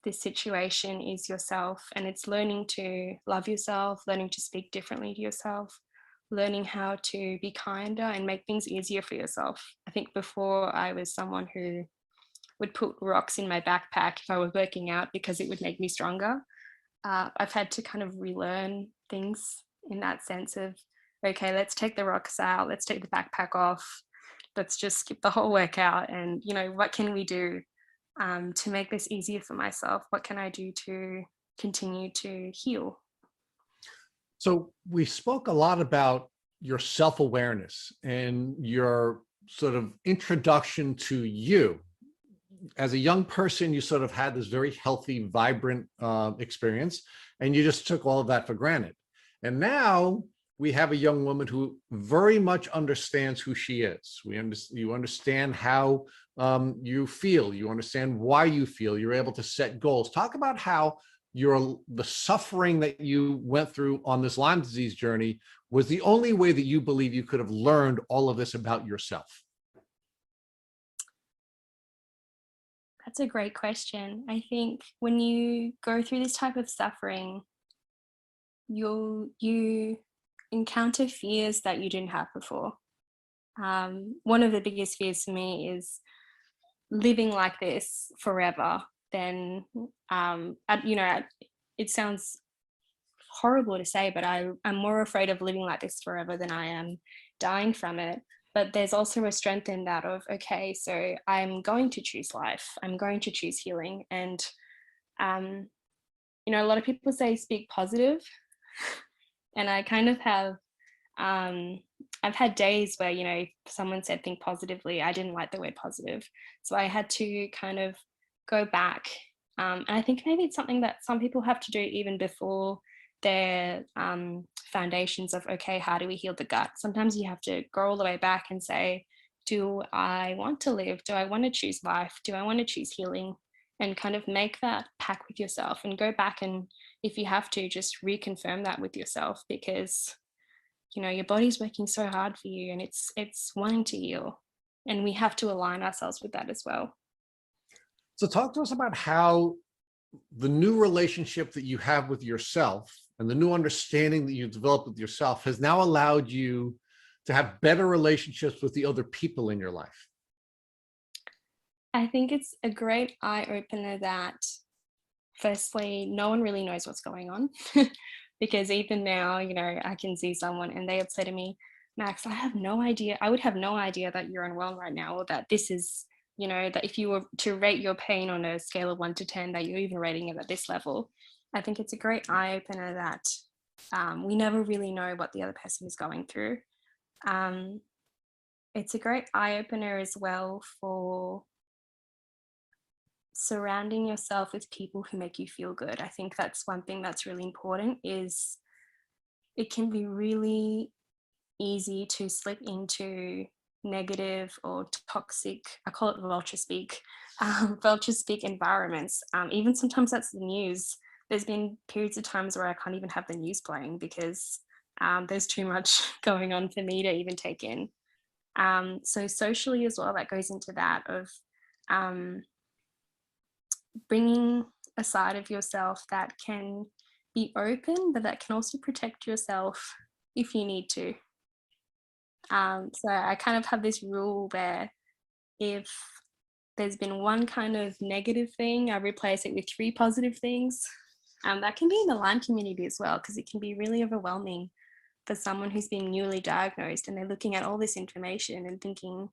this situation is yourself, and it's learning to love yourself, learning to speak differently to yourself, learning how to be kinder and make things easier for yourself. I think before I was someone who would put rocks in my backpack if I was working out because it would make me stronger. I've had to kind of relearn things in that sense of, okay, let's take the rocks out, let's take the backpack off, let's just skip the whole workout, and you know, what can we do to make this easier for myself? What can I do to continue to heal? So we spoke a lot about your self-awareness and your sort of introduction to you. As a young person, you sort of had this very healthy, vibrant experience, and you just took all of that for granted. And now we have a young woman who very much understands who she is. You understand how you feel. You understand why you feel. You're able to set goals. Talk about how the suffering that you went through on this Lyme disease journey was the only way that you believe you could have learned all of this about yourself. That's a great question. I think when you go through this type of suffering, you encounter fears that you didn't have before. One of the biggest fears for me is living like this forever. Then, you know, it sounds horrible to say, but I'm more afraid of living like this forever than I am dying from it. But there's also a strength in that of, okay, so I'm going to choose life. I'm going to choose healing. And, you know, a lot of people say speak positive. And I kind of have I've had days where, if someone said think positively, I didn't like the word positive. So I had to kind of go back. And I think maybe it's something that some people have to do even before their foundations of, okay, how do we heal the gut? Sometimes you have to go all the way back and say, do I want to live? Do I want to choose life? Do I want to choose healing? And kind of make that pact with yourself and go back, and if you have to, just reconfirm that with yourself, because your body's working so hard for you and it's wanting to heal, and we have to align ourselves with that as well. So talk to us about how the new relationship that you have with yourself and the new understanding that you've developed with yourself has now allowed you to have better relationships with the other people in your life. I think it's a great eye-opener that, firstly, no one really knows what's going on. Because even now, I can see someone and they would say to me, Max, I have no idea. I would have no idea that you're unwell right now, or that this is, that if you were to rate your pain on a scale of 1 to 10, that you're even rating it at this level. I think it's a great eye-opener that we never really know what the other person is going through. It's a great eye-opener as well for surrounding yourself with people who make you feel good. I think that's one thing that's really important. Is it can be really easy to slip into negative or toxic, I call it vulture speak, environments. Even sometimes that's the news. There's been periods of times where I can't even have the news playing because there's too much going on for me to even take in. So socially as well, that goes into that of bringing a side of yourself that can be open, but that can also protect yourself if you need to. So I kind of have this rule where if there's been one kind of negative thing, I replace it with 3 positive things. That can be in the Lyme community as well, because it can be really overwhelming for someone who's been newly diagnosed and they're looking at all this information and thinking,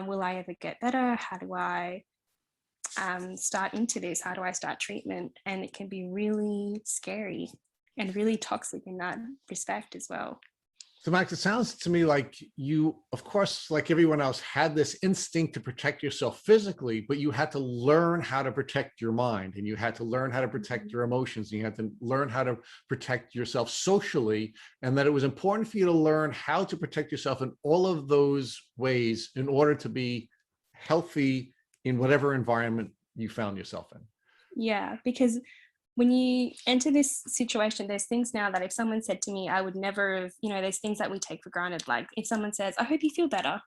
will I ever get better? How do I start into this? How do I start treatment? And it can be really scary and really toxic in that respect as well. So Max, it sounds to me like you, of course, like everyone else, had this instinct to protect yourself physically, but you had to learn how to protect your mind, and you had to learn how to protect your emotions, and you had to learn how to protect yourself socially, and that it was important for you to learn how to protect yourself in all of those ways in order to be healthy in whatever environment you found yourself in. Yeah, because when you enter this situation, there's things now that if someone said to me, I would never have, there's things that we take for granted. Like if someone says, I hope you feel better,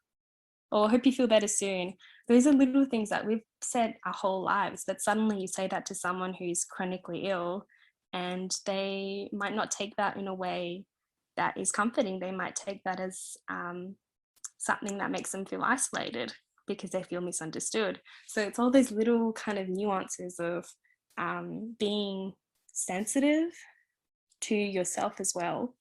or I hope you feel better soon. Those are little things that we've said our whole lives, but suddenly you say that to someone who's chronically ill, and they might not take that in a way that is comforting. They might take that as something that makes them feel isolated because they feel misunderstood. So it's all those little kind of nuances of being sensitive to yourself as well,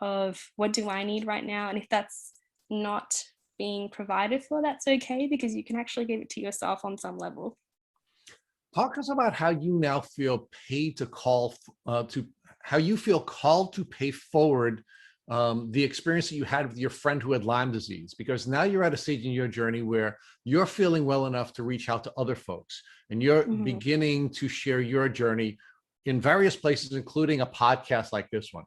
of what do I need right now? And if that's not being provided for, that's okay, because you can actually give it to yourself on some level. Talk to us about how you now feel paid to call to how you feel called to pay forward the experience that you had with your friend who had Lyme disease, because now you're at a stage in your journey where you're feeling well enough to reach out to other folks, and you're beginning to share your journey in various places, including a podcast like this one.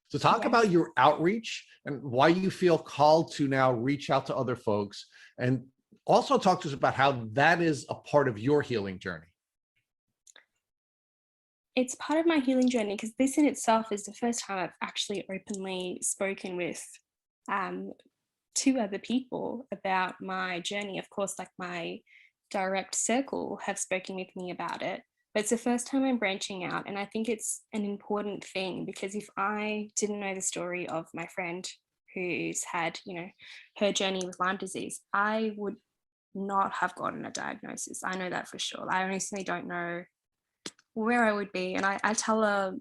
So talk about your outreach and why you feel called to now reach out to other folks, and also talk to us about how that is a part of your healing journey. It's part of my healing journey because this in itself is the first time I've actually openly spoken with 2 other people about my journey. Of course, like my direct circle have spoken with me about it, but it's the first time I'm branching out. And I think it's an important thing, because if I didn't know the story of my friend who's had, her journey with Lyme disease, I would not have gotten a diagnosis. I know that for sure. I honestly don't know where I would be. And I tell her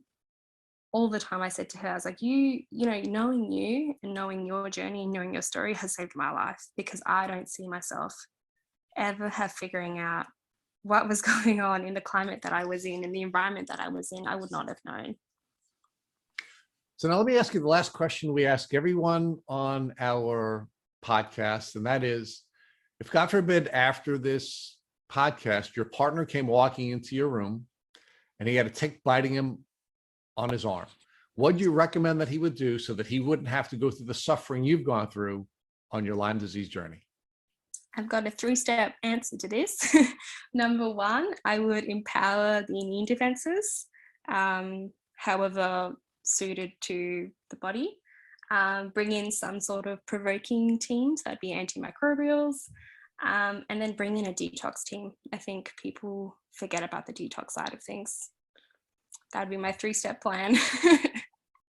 all the time, I said to her, I was like, knowing you and knowing your journey and knowing your story has saved my life, because I don't see myself ever have figuring out what was going on in the climate that I was in the environment that I was in. I would not have known. So now let me ask you the last question we ask everyone on our podcast, and that is, if God forbid after this podcast, your partner came walking into your room and he had a tick biting him on his arm, what do you recommend that he would do so that he wouldn't have to go through the suffering you've gone through on your Lyme disease journey? I've got a 3-step answer to this. Number 1, I would empower the immune defenses, however suited to the body. Bring in some sort of provoking teams, that'd be antimicrobials, and then bring in a detox team. I think people forget about the detox side of things. That'd be my 3-step plan.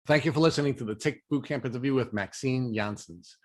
Thank you for listening to the Tick Bootcamp interview with Maxine Janssens.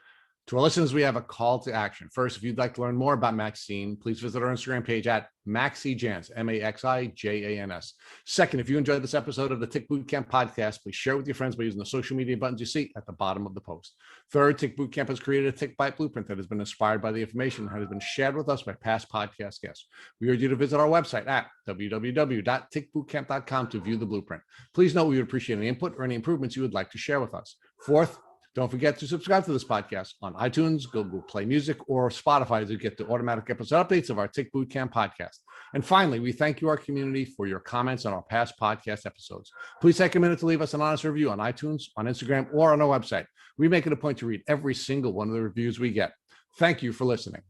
To our listeners, we have a call to action. First, if you'd like to learn more about Maxine, please visit our Instagram page at MaxiJans, MaxiJans. Second, if you enjoyed this episode of the Tick Bootcamp podcast, please share it with your friends by using the social media buttons you see at the bottom of the post. Third, Tick Bootcamp has created a Tick Bite blueprint that has been inspired by the information that has been shared with us by past podcast guests. We urge you to visit our website at www.tickbootcamp.com to view the blueprint. Please note we would appreciate any input or any improvements you would like to share with us. Fourth, don't forget to subscribe to this podcast on iTunes, Google Play Music, or Spotify to get the automatic episode updates of our Tick Bootcamp podcast. And finally, we thank you, our community, for your comments on our past podcast episodes. Please take a minute to leave us an honest review on iTunes, on Instagram, or on our website. We make it a point to read every single one of the reviews we get. Thank you for listening.